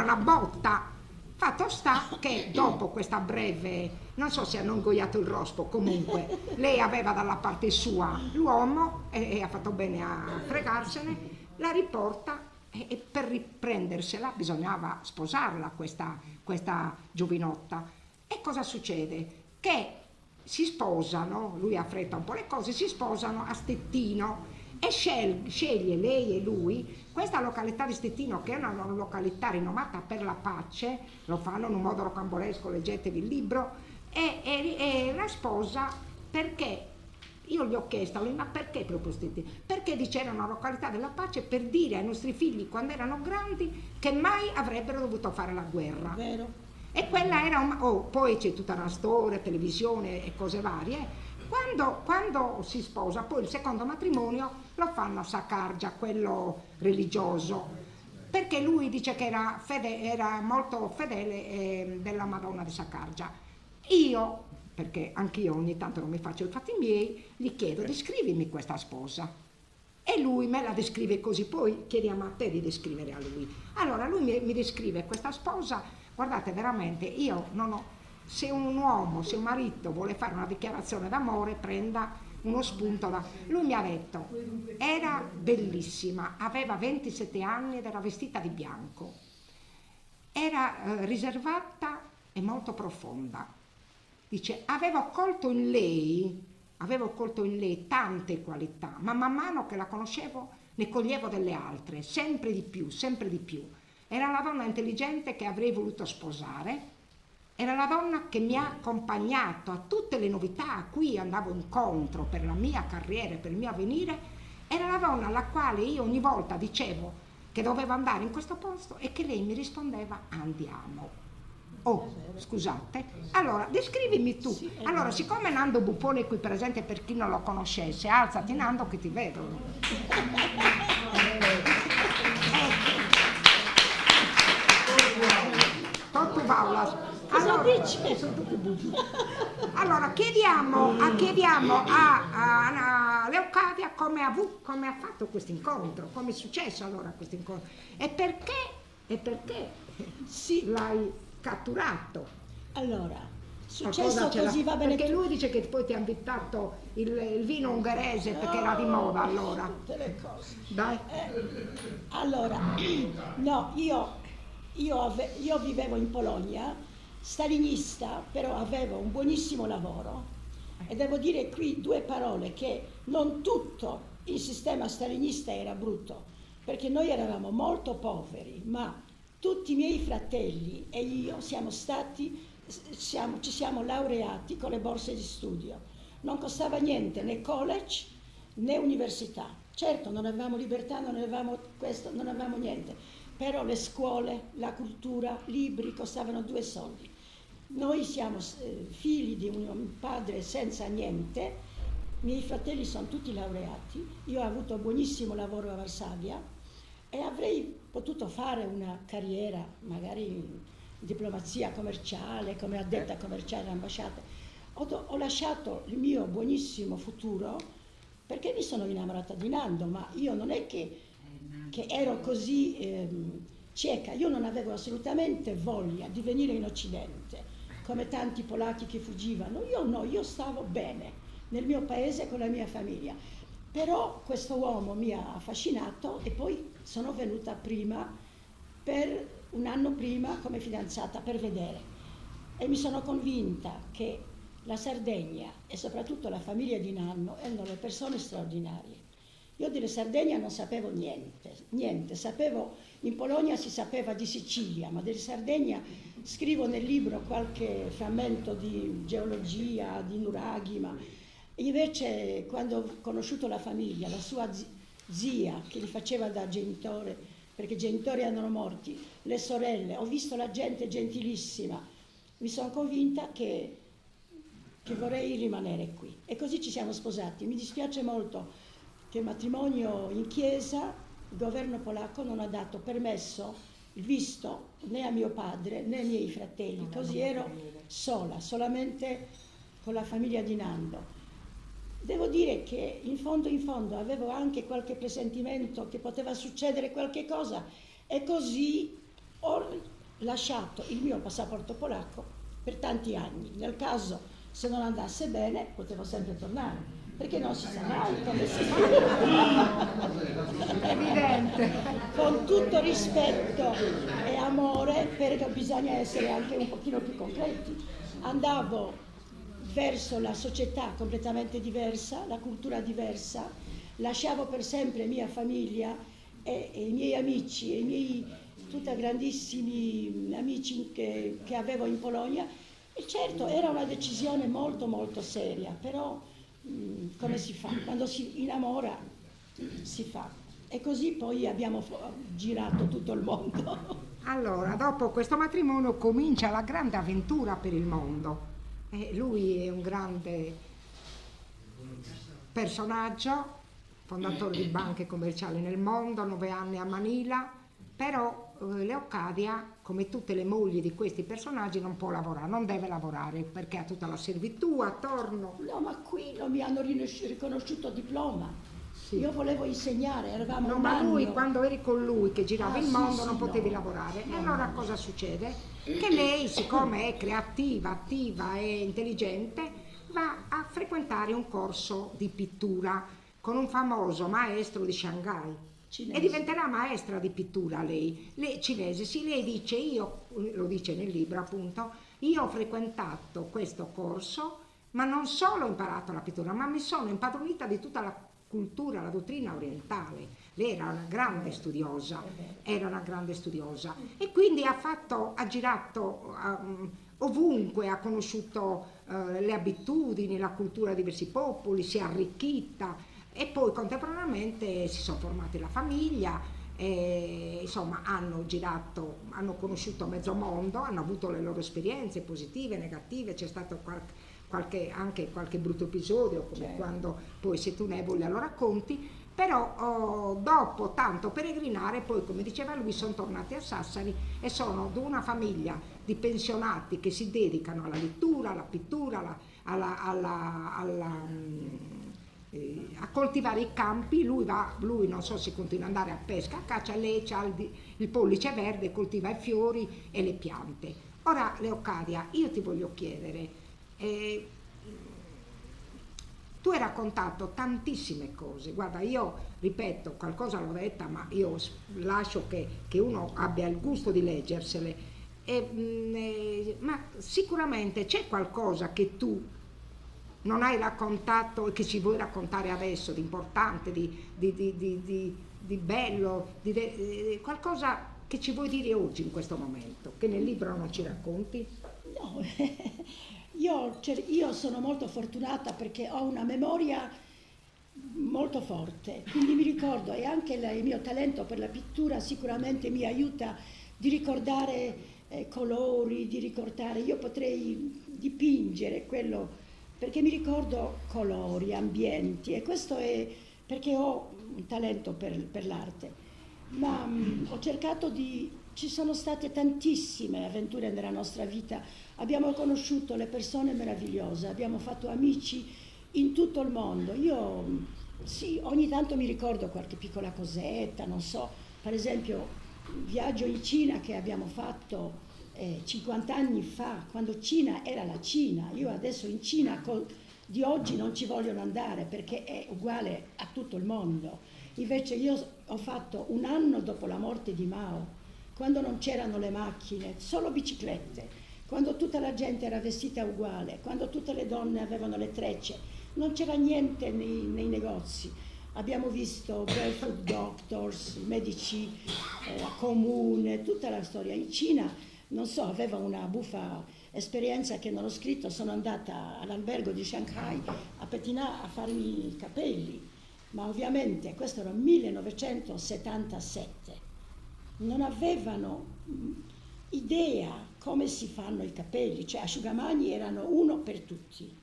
una botta. Fatto sta che dopo questa breve, non so se hanno ingoiato il rospo, comunque lei aveva dalla parte sua l'uomo e ha fatto bene a fregarsene, la riporta e per riprendersela bisognava sposarla questa giovinotta. E cosa succede? Che si sposano, lui affretta un po' le cose, si sposano a Stettino e sceglie lei e lui questa località di Stettino, che è una località rinomata per la pace, lo fanno in un modo rocambolesco, leggetevi il libro, e la sposa perché io gli ho chiesto, ma perché proprio Stettino? Perché dice era una località della pace per dire ai nostri figli quando erano grandi che mai avrebbero dovuto fare la guerra. Vero. E quella era poi c'è tutta una storia, televisione e cose varie. Quando si sposa, poi il secondo matrimonio lo fanno a Saccargia, quello religioso, perché lui dice che era molto fedele della Madonna di Saccargia. Io, perché anch'io ogni tanto non mi faccio i fatti miei, gli chiedo descrivimi questa sposa. E lui me la descrive così, poi chiediamo a te di descrivere a lui. Allora lui mi descrive questa sposa, guardate veramente, io non ho... Se un uomo, se un marito vuole fare una dichiarazione d'amore, prenda uno spunto da... Lui mi ha detto, era bellissima, aveva 27 anni ed era vestita di bianco. Era riservata e molto profonda. Dice, avevo colto in lei tante qualità, ma man mano che la conoscevo ne coglievo delle altre, sempre di più, sempre di più. Era la donna intelligente che avrei voluto sposare. Era la donna che mi ha accompagnato a tutte le novità a cui andavo incontro per la mia carriera, per il mio avvenire. Era la donna alla quale io ogni volta dicevo che dovevo andare in questo posto e che lei mi rispondeva andiamo. Oh, scusate. Allora, descrivimi tu. Allora, siccome Nando Buffone è qui presente, per chi non lo conoscesse, alzati Nando che ti vedo. Tutto Paola. Allora chiediamo a Leocadia come ha fatto questo incontro, come è successo allora questo incontro e perché E perché Sì, l'hai catturato? allora, Qualcosa successo c'era- così va bene. Perché lui dice che poi ti ha invitato il vino ungherese perché era di moda allora. Tutte le cose. Dai. Allora, no, io vivevo in Polonia, stalinista, però avevo un buonissimo lavoro e devo dire qui due parole, che non tutto il sistema stalinista era brutto, perché noi eravamo molto poveri, ma tutti i miei fratelli e io ci siamo laureati con le borse di studio. Non costava niente né college né università. Certo, non avevamo libertà, non avevamo questo, non avevamo niente, però le scuole, la cultura, libri costavano 2 soldi. Noi siamo figli di un padre senza niente, i miei fratelli sono tutti laureati, io ho avuto un buonissimo lavoro a Varsavia e avrei potuto fare una carriera magari in diplomazia commerciale, come addetta commerciale all'ambasciata. Ho lasciato il mio buonissimo futuro perché mi sono innamorata di Nando, ma io non è che ero così cieca, io non avevo assolutamente voglia di venire in Occidente, come tanti polacchi che fuggivano. Io no, io stavo bene nel mio paese con la mia famiglia. Però questo uomo mi ha affascinato e poi sono venuta per un anno prima come fidanzata per vedere. E mi sono convinta che la Sardegna e soprattutto la famiglia di Nanno erano le persone straordinarie. Io della Sardegna non sapevo niente, sapevo, in Polonia si sapeva di Sicilia, ma della Sardegna scrivo nel libro qualche frammento di geologia, di nuraghi, ma invece quando ho conosciuto la famiglia, la sua zia che li faceva da genitore, perché i genitori erano morti, le sorelle, ho visto la gente gentilissima, mi sono convinta che vorrei rimanere qui. E così ci siamo sposati. Mi dispiace molto che il matrimonio in chiesa, il governo polacco non ha dato permesso, il visto, né a mio padre né ai miei fratelli, così ero sola, solamente con la famiglia di Nando. Devo dire che in fondo avevo anche qualche presentimento che poteva succedere qualche cosa e così ho lasciato il mio passaporto polacco per tanti anni. Nel caso se non andasse bene potevo sempre tornare, perché non si sa mai come si fa. Evidente. Con tutto rispetto e amore, perché bisogna essere anche un pochino più concreti. Andavo verso la società completamente diversa, la cultura diversa, lasciavo per sempre mia famiglia e i miei amici, e i miei tutti grandissimi amici che avevo in Polonia. E certo, era una decisione molto molto seria, però come si fa? Quando si innamora si fa. E così poi abbiamo girato tutto il mondo. Allora, dopo questo matrimonio comincia la grande avventura per il mondo. Lui è un grande personaggio, fondatore di banche commerciali nel mondo, 9 anni a Manila, però Leocadia, come tutte le mogli di questi personaggi, non può lavorare, non deve lavorare perché ha tutta la servitù attorno. No, ma qui non mi hanno riconosciuto diploma. Sì. Io volevo insegnare, eravamo No, un ma lui, anno. quando eri con lui che girava il mondo, sì, non potevi no. lavorare. No. E allora cosa succede? Che lei, siccome è creativa, attiva e intelligente, va a frequentare un corso di pittura con un famoso maestro di Shanghai. Cinese. E diventerà maestra di pittura lei cinese. Sì, lei dice, io, lo dice nel libro appunto, io ho frequentato questo corso, ma non solo ho imparato la pittura, ma mi sono impadronita di tutta la cultura, la dottrina orientale. Lei era una grande studiosa, e quindi ha girato ovunque, ha conosciuto le abitudini, la cultura di diversi popoli, si è arricchita e poi contemporaneamente si sono formati la famiglia, insomma hanno conosciuto mezzo mondo, hanno avuto le loro esperienze positive, negative, c'è stato anche qualche brutto episodio, come certo. Quando poi se tu ne vuoi lo racconti, però dopo tanto peregrinare poi, come diceva lui, sono tornati a Sassari e sono di una famiglia di pensionati che si a coltivare i campi, lui non so se continua ad andare a pesca, caccia lei, c'ha il pollice verde, coltiva i fiori e le piante. Ora Leocadia, io ti voglio chiedere, tu hai raccontato tantissime cose, guarda, io ripeto, qualcosa l'ho detta, ma io lascio che uno abbia il gusto di leggersele, ma sicuramente c'è qualcosa che tu non hai raccontato e che ci vuoi raccontare adesso, di importante, di bello, qualcosa che ci vuoi dire oggi in questo momento, che nel libro non ci racconti? No, io sono molto fortunata perché ho una memoria molto forte, quindi mi ricordo, e anche il mio talento per la pittura sicuramente mi aiuta di ricordare colori, di ricordare, io potrei dipingere quello, perché mi ricordo colori, ambienti, e questo è perché ho un talento per l'arte. Ma ho cercato ci sono state tantissime avventure nella nostra vita, abbiamo conosciuto le persone meravigliose, abbiamo fatto amici in tutto il mondo. Io sì, ogni tanto mi ricordo qualche piccola cosetta, non so, per esempio il viaggio in Cina che abbiamo fatto 50 anni fa, quando Cina era la Cina. Io adesso in Cina di oggi non ci vogliono andare perché è uguale a tutto il mondo. Invece io ho fatto un anno dopo la morte di Mao, quando non c'erano le macchine, solo biciclette, quando tutta la gente era vestita uguale, quando tutte le donne avevano le trecce, non c'era niente nei negozi. Abbiamo visto barefoot doctors, medici a comune, tutta la storia. In Cina, non so, avevo una buffa esperienza che non ho scritto, sono andata all'albergo di Shanghai a pettinare, a farmi i capelli, ma ovviamente questo era 1977, non avevano idea come si fanno i capelli, cioè asciugamani erano uno per tutti,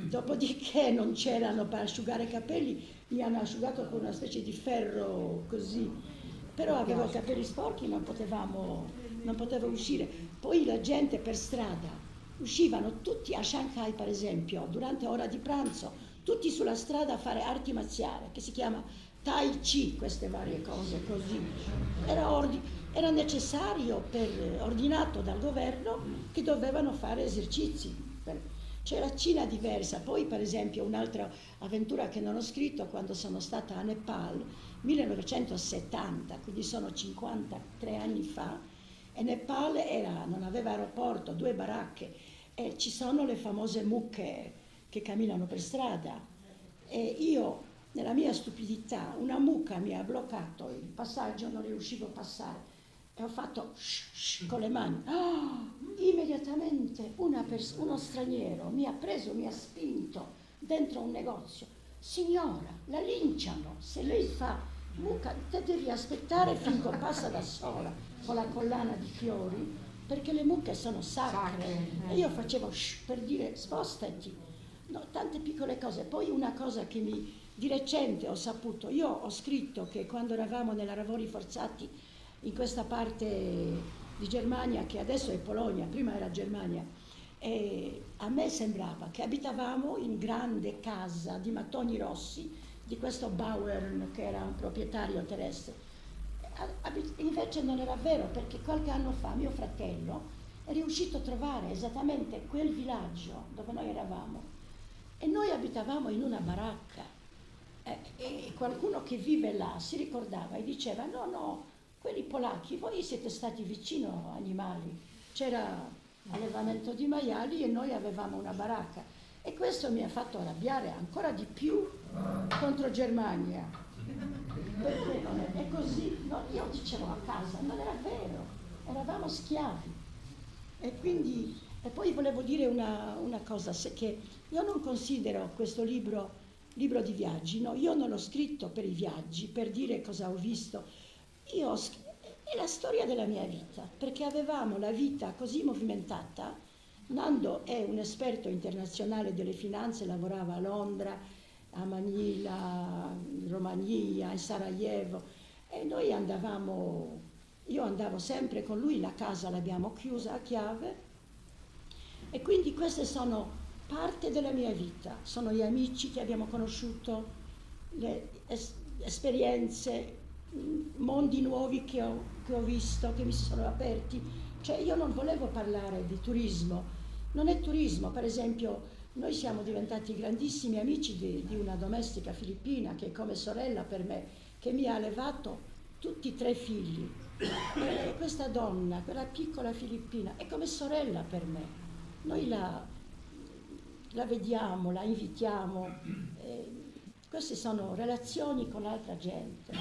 dopodiché non c'erano per asciugare i capelli, mi hanno asciugato con una specie di ferro così, però avevo i capelli sporchi, non potevo uscire. Poi la gente per strada, uscivano tutti a Shanghai per esempio, durante ora di pranzo, tutti sulla strada a fare arti marziali, che si chiama Tai Chi, queste varie cose così. Era necessario, ordinato dal governo, che dovevano fare esercizi. C'era Cina diversa. Poi per esempio un'altra avventura che non ho scritto, quando sono stata a Nepal, 1970, quindi sono 53 anni fa, e Nepal non aveva aeroporto, 2 baracche, e ci sono le famose mucche che camminano per strada. E io, nella mia stupidità, una mucca mi ha bloccato il passaggio, non riuscivo a passare, e ho fatto shh con le mani. Immediatamente uno straniero mi ha preso, mi ha spinto dentro un negozio. Signora, la linciano, se lei fa mucca, te devi aspettare finché passa da sola con la collana di fiori, perché le mucche sono sacre. E io facevo shh per dire spostati. No, tante piccole cose. Poi una cosa che di recente ho saputo, io ho scritto che quando eravamo nei lavori forzati in questa parte di Germania, che adesso è Polonia, prima era Germania, e a me sembrava che abitavamo in grande casa di mattoni rossi di questo Bauern, che era un proprietario tedesco. Invece non era vero, perché qualche anno fa mio fratello è riuscito a trovare esattamente quel villaggio dove noi eravamo, e noi abitavamo in una baracca, e qualcuno che vive là si ricordava e diceva no, quelli polacchi, voi siete stati vicino animali, c'era allevamento di maiali e noi avevamo una baracca, e questo mi ha fatto arrabbiare ancora di più contro Germania, perché è così. No, io dicevo a casa, non era vero, eravamo schiavi. E poi volevo dire una cosa, che io non considero questo libro di viaggi, no, io non l'ho scritto per i viaggi, per dire cosa ho visto. È la storia della mia vita, perché avevamo la vita così movimentata. Nando è un esperto internazionale delle finanze, lavorava a Londra, a Manila, in Romania, in Sarajevo, e io andavo sempre con lui, la casa l'abbiamo chiusa a chiave, e quindi queste sono parte della mia vita, sono gli amici che abbiamo conosciuto, le esperienze, mondi nuovi che ho visto, che mi si sono aperti. Cioè io non volevo parlare di turismo, non è turismo. Per esempio noi siamo diventati grandissimi amici di una domestica filippina che è come sorella per me, che mi ha allevato tutti e 3 figli. E questa donna, quella piccola filippina, è come sorella per me. Noi la vediamo, la invitiamo. Queste sono relazioni con l'altra gente.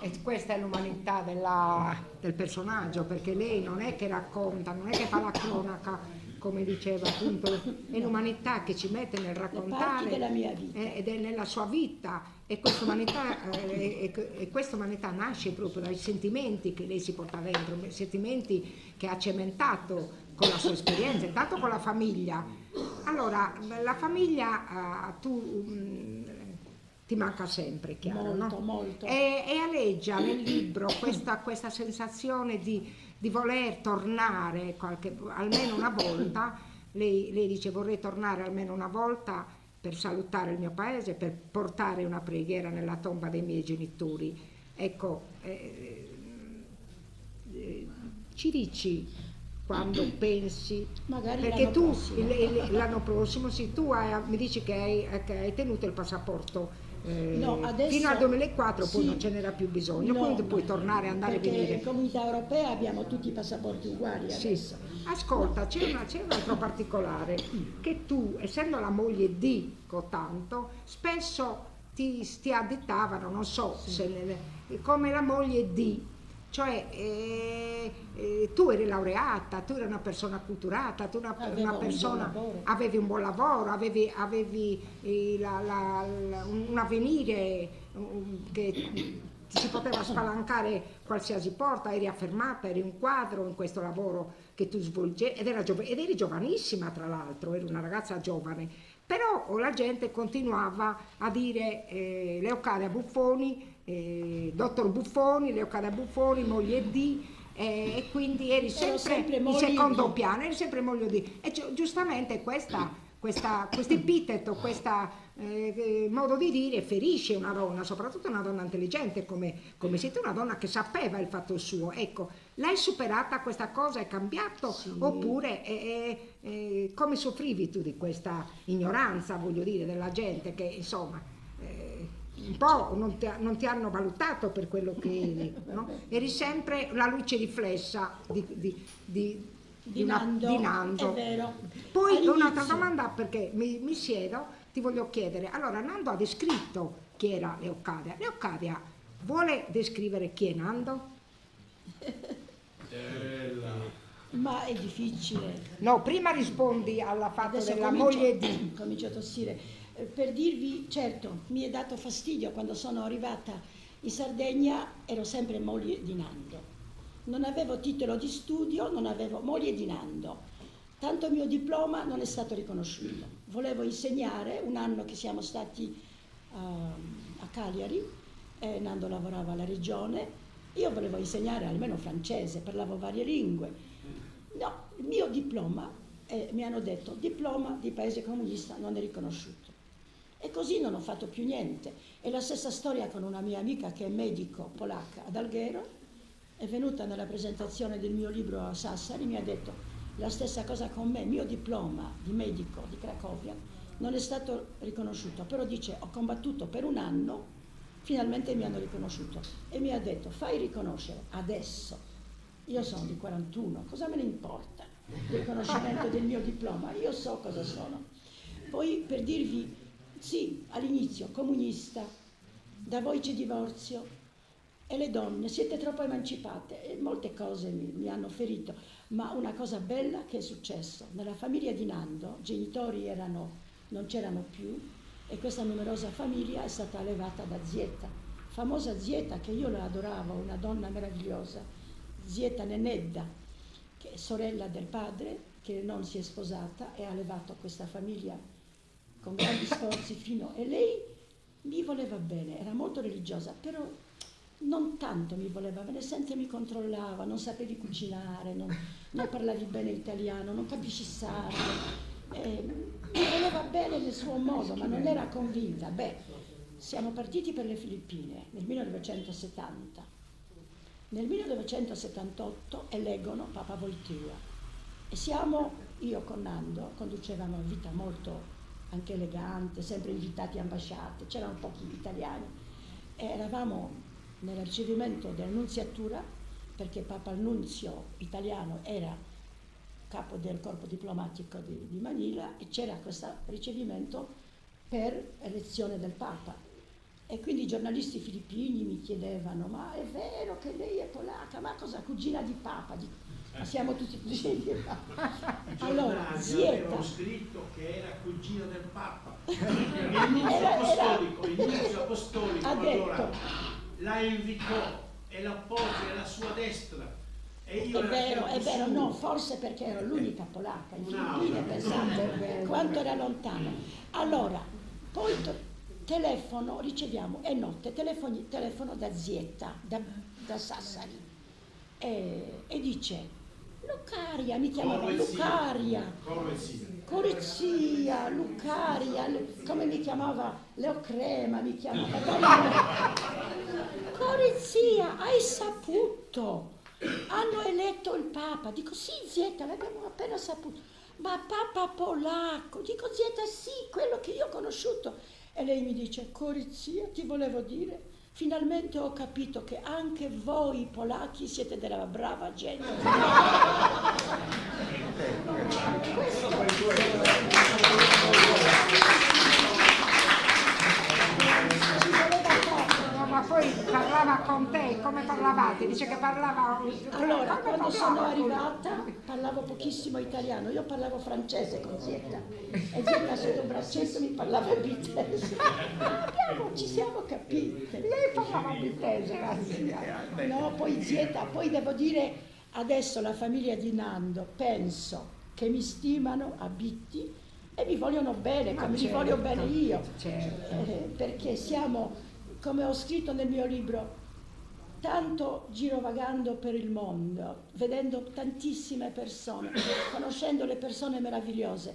E questa è l'umanità del personaggio, perché lei non è che racconta, non è che fa la cronaca, come diceva appunto, è l'umanità che ci mette nel raccontare della mia vita. Ed è nella sua vita, e questa umanità nasce proprio dai sentimenti che lei si porta dentro, sentimenti che ha cementato con la sua esperienza, intanto con la famiglia. Allora, la famiglia ti manca sempre, chiaro, molto, no? molto. E aleggia nel libro questa sensazione di voler tornare almeno una volta. Lei dice: vorrei tornare almeno una volta per salutare il mio paese, per portare una preghiera nella tomba dei miei genitori. Ecco, ci dici quando pensi, magari perché l'anno prossimo sì, tu mi dici che hai tenuto il passaporto no, adesso, fino al 2004, poi sì, non ce n'era più bisogno, quindi puoi tornare, andare e venire. Perché in Comunità Europea abbiamo tutti i passaporti uguali adesso. Sì. Ascolta, c'è un altro particolare, che tu, essendo la moglie di Cotanto, spesso ti addettavano, non so, come la moglie di. Cioè tu eri laureata, tu eri una persona culturata, tu una persona, avevi un buon lavoro, avevi un avvenire che ti si poteva spalancare qualsiasi porta, eri affermata, eri un quadro in questo lavoro che tu svolgevi, ed eri giovanissima, tra l'altro, eri una ragazza giovane, però la gente continuava a dire Leocadia Buffoni, dottor Buffoni, Leocadia Buffoni, moglie di, e quindi eri sempre in secondo piano, eri sempre moglie di. E giustamente questo epiteto, questo modo di dire ferisce una donna, soprattutto una donna intelligente come sei tu, una donna che sapeva il fatto suo. Ecco, l'hai superata questa cosa, è cambiato? Sì. Oppure come soffrivi tu di questa ignoranza, voglio dire, della gente che insomma un po' non ti hanno valutato per quello che eri, no? Eri sempre la luce riflessa di Nando. È vero. Poi All'inizio, un'altra domanda, perché mi siedo, ti voglio chiedere. Allora, Nando ha descritto chi era Leocadia. Leocadia vuole descrivere chi è Nando? Ma è difficile. No, prima rispondi alla fatto Adesso della moglie di. Comincio a tossire. Per dirvi, certo, mi è dato fastidio quando sono arrivata in Sardegna, ero sempre moglie di Nando. Non avevo titolo di studio, non avevo moglie di Nando. Tanto il mio diploma non è stato riconosciuto. Volevo insegnare, un anno che siamo stati a Cagliari, Nando lavorava alla regione, io volevo insegnare almeno francese, parlavo varie lingue. No, il mio diploma, mi hanno detto, diploma di paese comunista non è riconosciuto. E così non ho fatto più niente. E la stessa storia con una mia amica che è medico polacca ad Alghero, è venuta nella presentazione del mio libro a Sassari, mi ha detto la stessa cosa con me, il mio diploma di medico di Cracovia non è stato riconosciuto, però dice ho combattuto per un anno, finalmente mi hanno riconosciuto e mi ha detto fai riconoscere adesso, io sono di 41, cosa me ne importa il riconoscimento del mio diploma, io so cosa sono. Poi per dirvi, sì, all'inizio comunista, da voi c'è divorzio, e le donne, siete troppo emancipate, e molte cose mi hanno ferito, ma una cosa bella che è successo, nella famiglia di Nando, i genitori non c'erano più, e questa numerosa famiglia è stata allevata da Zieta, famosa Zieta che io la adoravo, una donna meravigliosa, Zieta Nenedda, che è sorella del padre, che non si è sposata e ha allevato questa famiglia con grandi sforzi e lei mi voleva bene, era molto religiosa, però non tanto mi voleva bene, sempre mi controllava, non sapevi cucinare, non parlavi bene italiano, non capisci sardo. Mi voleva bene nel suo modo, ma non era convinta. Beh, siamo partiti per le Filippine nel 1970. Nel 1978 eleggono Papa Wojtyła e io con Nando conducevamo una vita molto anche elegante, sempre invitati a ambasciate, c'erano pochi italiani e eravamo nel ricevimento dell'annunziatura perché Papa Nunzio italiano era capo del corpo diplomatico di Manila e c'era questo ricevimento per elezione del Papa. E quindi i giornalisti filippini mi chiedevano: ma è vero che lei è polacca? Ma cosa, cugina di Papa? Ma siamo tutti cugini di Papa. Allora, Zieta avevano scritto che era cugina del Papa. L'inizio apostolico ha detto, allora la invitò e l'appoggia alla sua destra. E io è vero, no, forse perché ero l'unica polacca in Filippine, pensate quanto era lontano. Allora, poi telefono, riceviamo, è notte, telefono da Zieta, da Sassari, e dice: Lucaria, mi chiamava Lucaria, Corizia, Lucaria, come mi chiamava? Leo Crema mi chiamava. Corizia, hai saputo? Hanno eletto il Papa. Dico: sì, Zieta, l'abbiamo appena saputo. Ma Papa polacco? Dico: Zieta, sì, quello che io ho conosciuto. E lei mi dice: Corizia, ti volevo dire, finalmente ho capito che anche voi polacchi siete della brava gente. Ma poi parlava con te, come parlavate? Dice che parlava... Allora, quando sono arrivata parlavo pochissimo italiano, io parlavo francese con Zieta e Zieta sotto il braccetto mi parlava in bitese. Ci siamo capite. Lei parlava bitese, grazie. No, poi Zieta, poi devo dire, adesso la famiglia di Nando, penso che mi stimano a Bitti e mi vogliono bene, come mi voglio bene io. Perché siamo... Come ho scritto nel mio libro, tanto girovagando per il mondo, vedendo tantissime persone, conoscendo le persone meravigliose,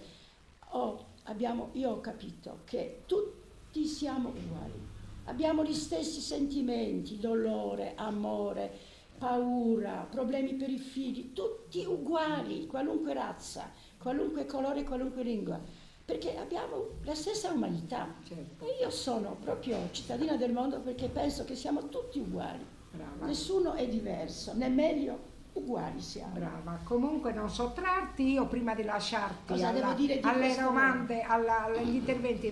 io ho capito che tutti siamo uguali, abbiamo gli stessi sentimenti, dolore, amore, paura, problemi per i figli, tutti uguali, qualunque razza, qualunque colore, qualunque lingua. Perché abbiamo la stessa umanità. Certo. E io sono proprio cittadina del mondo perché penso che siamo tutti uguali. Brava. Nessuno è diverso, né meglio, uguali siamo. Brava. Comunque non sottrarti, io prima di lasciarti Cosa devo dire di alle questo domande, agli interventi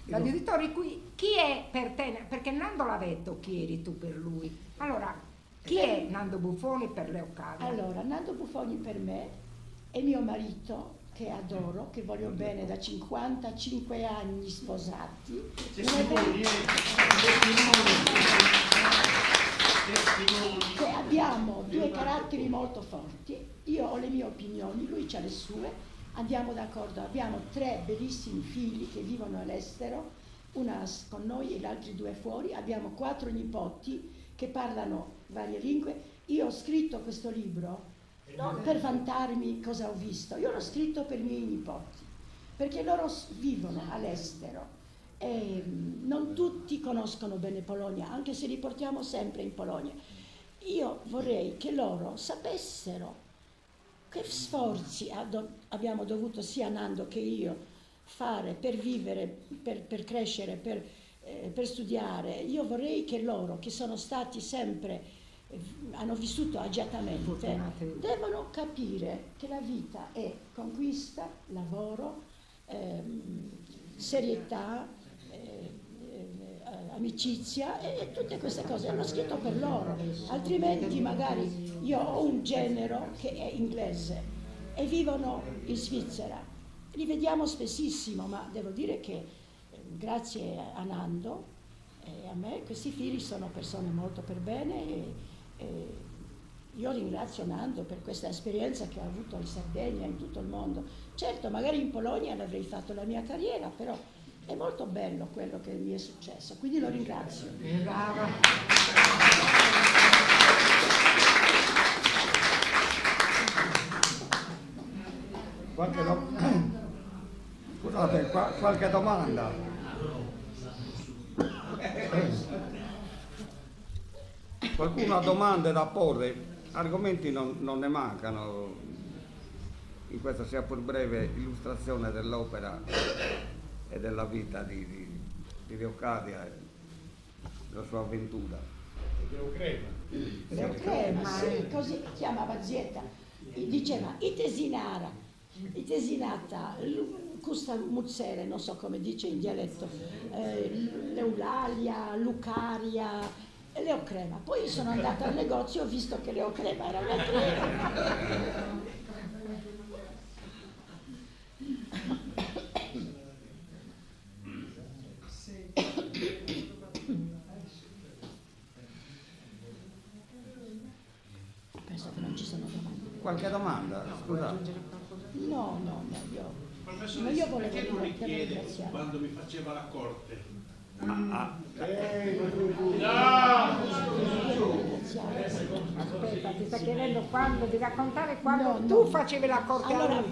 dagli uditori qui, chi è per te? Perché Nando l'ha detto chi eri tu per lui. Allora, chi è Nando Buffoni per Leocadia? Allora, Nando Buffoni per me è mio marito, che adoro, che voglio bene da 55 anni sposati. Che abbiamo due caratteri molto forti, io ho le mie opinioni, lui ha le sue, andiamo d'accordo, abbiamo 3 bellissimi figli che vivono all'estero, una con noi e gli altri 2 fuori, abbiamo 4 nipoti che parlano varie lingue. Io ho scritto questo libro non per vantarmi cosa ho visto, io l'ho scritto per i miei nipoti, perché loro vivono all'estero e non tutti conoscono bene Polonia, anche se li portiamo sempre in Polonia. Io vorrei che loro sapessero che sforzi abbiamo dovuto sia Nando che io fare per vivere, per crescere, per studiare. Io vorrei che loro, che sono stati sempre hanno vissuto agiatamente, devono capire che la vita è conquista, lavoro, serietà, amicizia e tutte queste cose. L'ho scritto per loro, altrimenti magari io ho un genero che è inglese e vivono in Svizzera. Li vediamo spessissimo, ma devo dire che grazie a Nando e a me questi figli sono persone molto per bene e io ringrazio Nando per questa esperienza che ha avuto in Sardegna, in tutto il mondo. Certo, magari in Polonia l'avrei fatto la mia carriera, però è molto bello quello che mi è successo, quindi lo ringrazio. Brava. Scusate, qualche domanda? Qualcuno ha domande da porre? Argomenti non ne mancano in questa sia pur breve illustrazione dell'opera e della vita di Leocadia e della sua avventura. Leocrema, sì, così chiamava zietta. Diceva itesinara, itesinata, custa muzzere, non so come dice in dialetto, Leulalia, Lucaria, e Leocrema. Poi sono andata al negozio e ho visto che Leocrema era una crema. Penso che non ci sono domande. Qualche domanda? Scusate. No, Professore, io volevo perché non dire, richiede ringraziare. quando mi faceva la corte? Aspetta, ti sta chiedendo quando, di raccontare quando No, tu no. facevi la corte a Allora lui.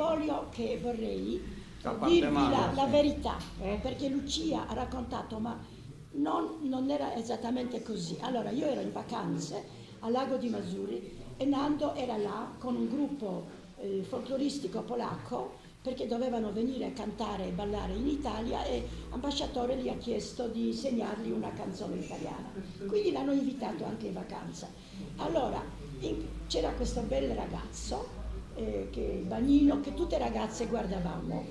vorrei Da parte dirvi male, la sì. verità, perché Lucia ha raccontato, ma non era esattamente così. Allora, io ero in vacanze al lago di Masuri e Nando era là con un gruppo folcloristico polacco perché dovevano venire a cantare e ballare in Italia e l'ambasciatore gli ha chiesto di segnargli una canzone italiana. Quindi l'hanno invitato anche in vacanza. Allora, c'era questo bel ragazzo, Bagnino, che tutte ragazze guardavamo.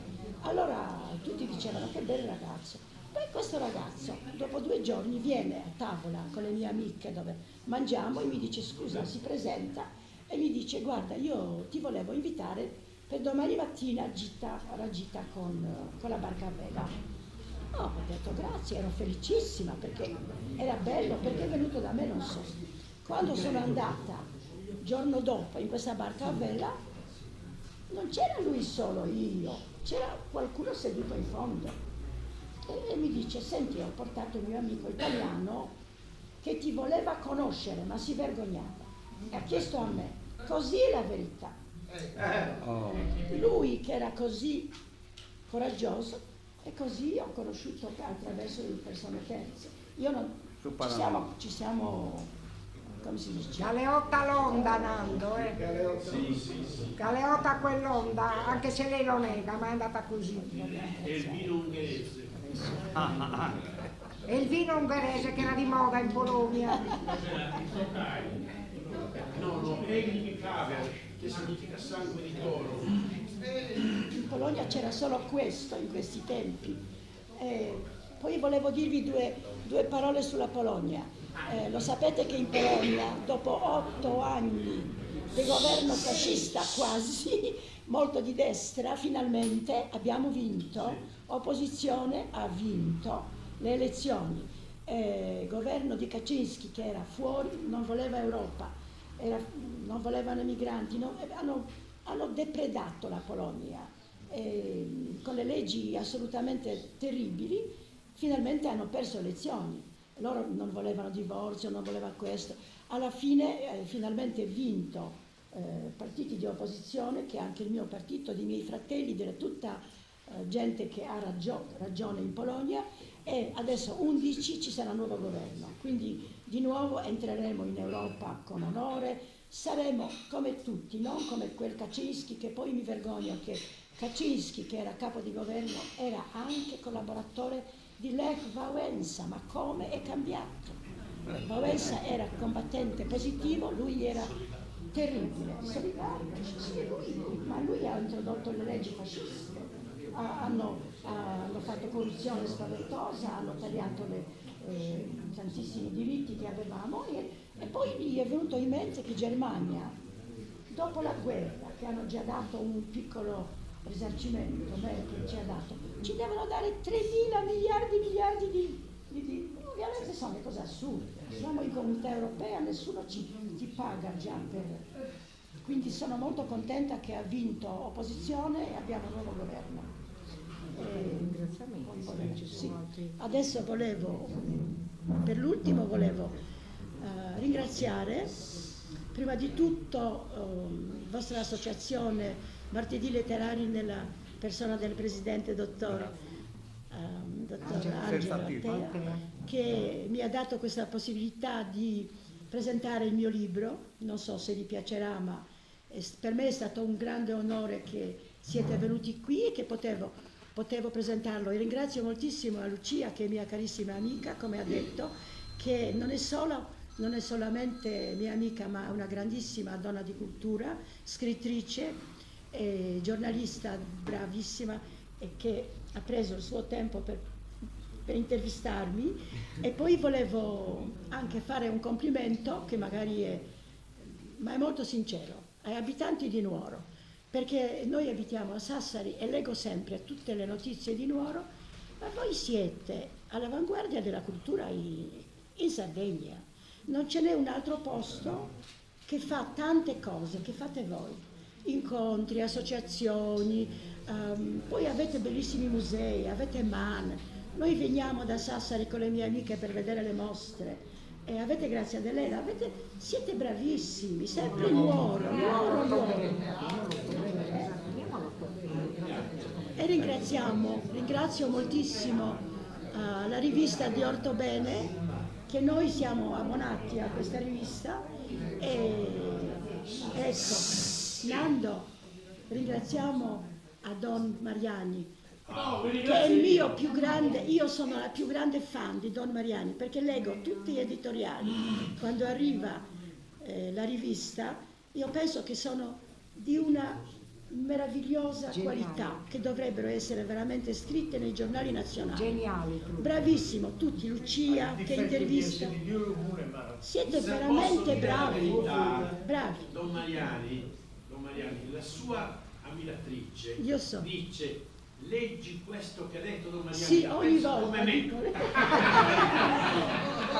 Allora tutti dicevano che bel ragazzo. Poi questo ragazzo, dopo 2 giorni, viene a tavola con le mie amiche dove mangiamo e mi dice scusa, si presenta e mi dice guarda, io ti volevo invitare per domani mattina a Gita con la barca a vela. No, ho detto grazie, ero felicissima perché era bello, perché è venuto da me, non so. Quando sono andata, giorno dopo, in questa barca a vela, non c'era lui solo, io, c'era qualcuno seduto in fondo. E mi dice, senti, ho portato il mio amico italiano che ti voleva conoscere, ma si vergognava. E ha chiesto a me, così è la verità. Lui che era così coraggioso e così ho conosciuto attraverso le persone terze. Io non, ci siamo, come si dice? Galeotta l'onda, Nando, Galeotta quell'onda, anche se lei lo nega, ma è andata così. E il vino ungherese. E il vino ungherese che era di moda in Polonia. No, egli cave, che significa sangue di toro. In Polonia c'era solo questo in questi tempi. Poi volevo dirvi due parole sulla Polonia. Lo sapete che in Polonia, dopo 8 anni di governo fascista quasi, molto di destra, finalmente abbiamo vinto, opposizione ha vinto le elezioni. Governo di Kaczynski che era fuori, non voleva Europa, non volevano i migranti, hanno depredato la Polonia con le leggi assolutamente terribili. Finalmente hanno perso le elezioni, loro non volevano divorzio, non volevano questo. Alla fine finalmente vinto partiti di opposizione, che è anche il mio partito, dei miei fratelli, di tutta gente che ha ragione in Polonia, e adesso 11 ci sarà un nuovo governo, quindi di nuovo entreremo in Europa con onore, saremo come tutti, non come quel Kaczynski, che poi mi vergogno che Kaczynski, che era capo di governo, era anche collaboratore di Lech Wałęsa, ma come è cambiato? Wałęsa era combattente positivo, lui era terribile, solidarico, sì, ma lui ha introdotto le leggi fasciste, hanno fatto corruzione spaventosa, hanno tagliato tantissimi diritti che avevamo e poi gli è venuto in mente che Germania, dopo la guerra, che hanno già dato un piccolo risarcimento, Merkel ci ha dato, ci devono dare 3.000 miliardi di ovviamente sono cose assurde, siamo in comunità europea, nessuno ci paga già per... Quindi sono molto contenta che ha vinto opposizione e abbiamo un nuovo governo. Sì. Adesso per l'ultimo volevo ringraziare prima di tutto la vostra associazione martedì letterari nella persona del presidente dottor Angelo Attea, che mi ha dato questa possibilità di presentare il mio libro. Non so se vi piacerà, ma per me è stato un grande onore che siete venuti qui e che potevo presentarlo. E ringrazio moltissimo a Lucia, che è mia carissima amica, come ha detto, che non è solamente mia amica, ma una grandissima donna di cultura, scrittrice, giornalista bravissima, e che ha preso il suo tempo per intervistarmi. E poi volevo anche fare un complimento, che magari è molto sincero, ai abitanti di Nuoro, perché noi abitiamo a Sassari e leggo sempre tutte le notizie di Nuoro, ma voi siete all'avanguardia della cultura in Sardegna. Non ce n'è un altro posto che fa tante cose che fate voi, incontri, associazioni, poi avete bellissimi musei, avete MAN. Noi veniamo da Sassari con le mie amiche per vedere le mostre, e avete Grazia Deledda, siete bravissimi, sempre Nuoro. E ringrazio moltissimo la rivista di Ortobene, che noi siamo abbonati a questa rivista, e ecco, Nando, ringraziamo a Don Mariani, che è il mio più grande, io sono la più grande fan di Don Mariani, perché leggo tutti gli editoriali. Quando arriva la rivista, io penso che sono di una meravigliosa qualità, che dovrebbero essere veramente scritte nei giornali nazionali. Geniali. Bravissimo, tutti, Lucia che intervista. Siete veramente bravi. Don Mariani, la sua ammiratrice Io so. dice: leggi questo che ha detto Don Mariani. Sì, ogni pensa volta. come me. Dico.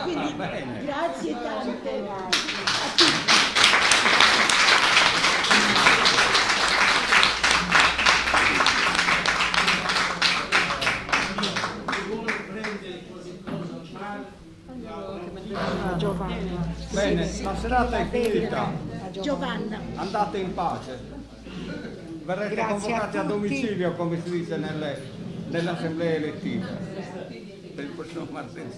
Quindi grazie tante a tutti. Giovanna. Bene, la serata è finita. Giovanna. Andate in pace. Verrete Grazie convocati a a tutti. domicilio, come si dice nelle assemblee elettive, per il prossimo martedì.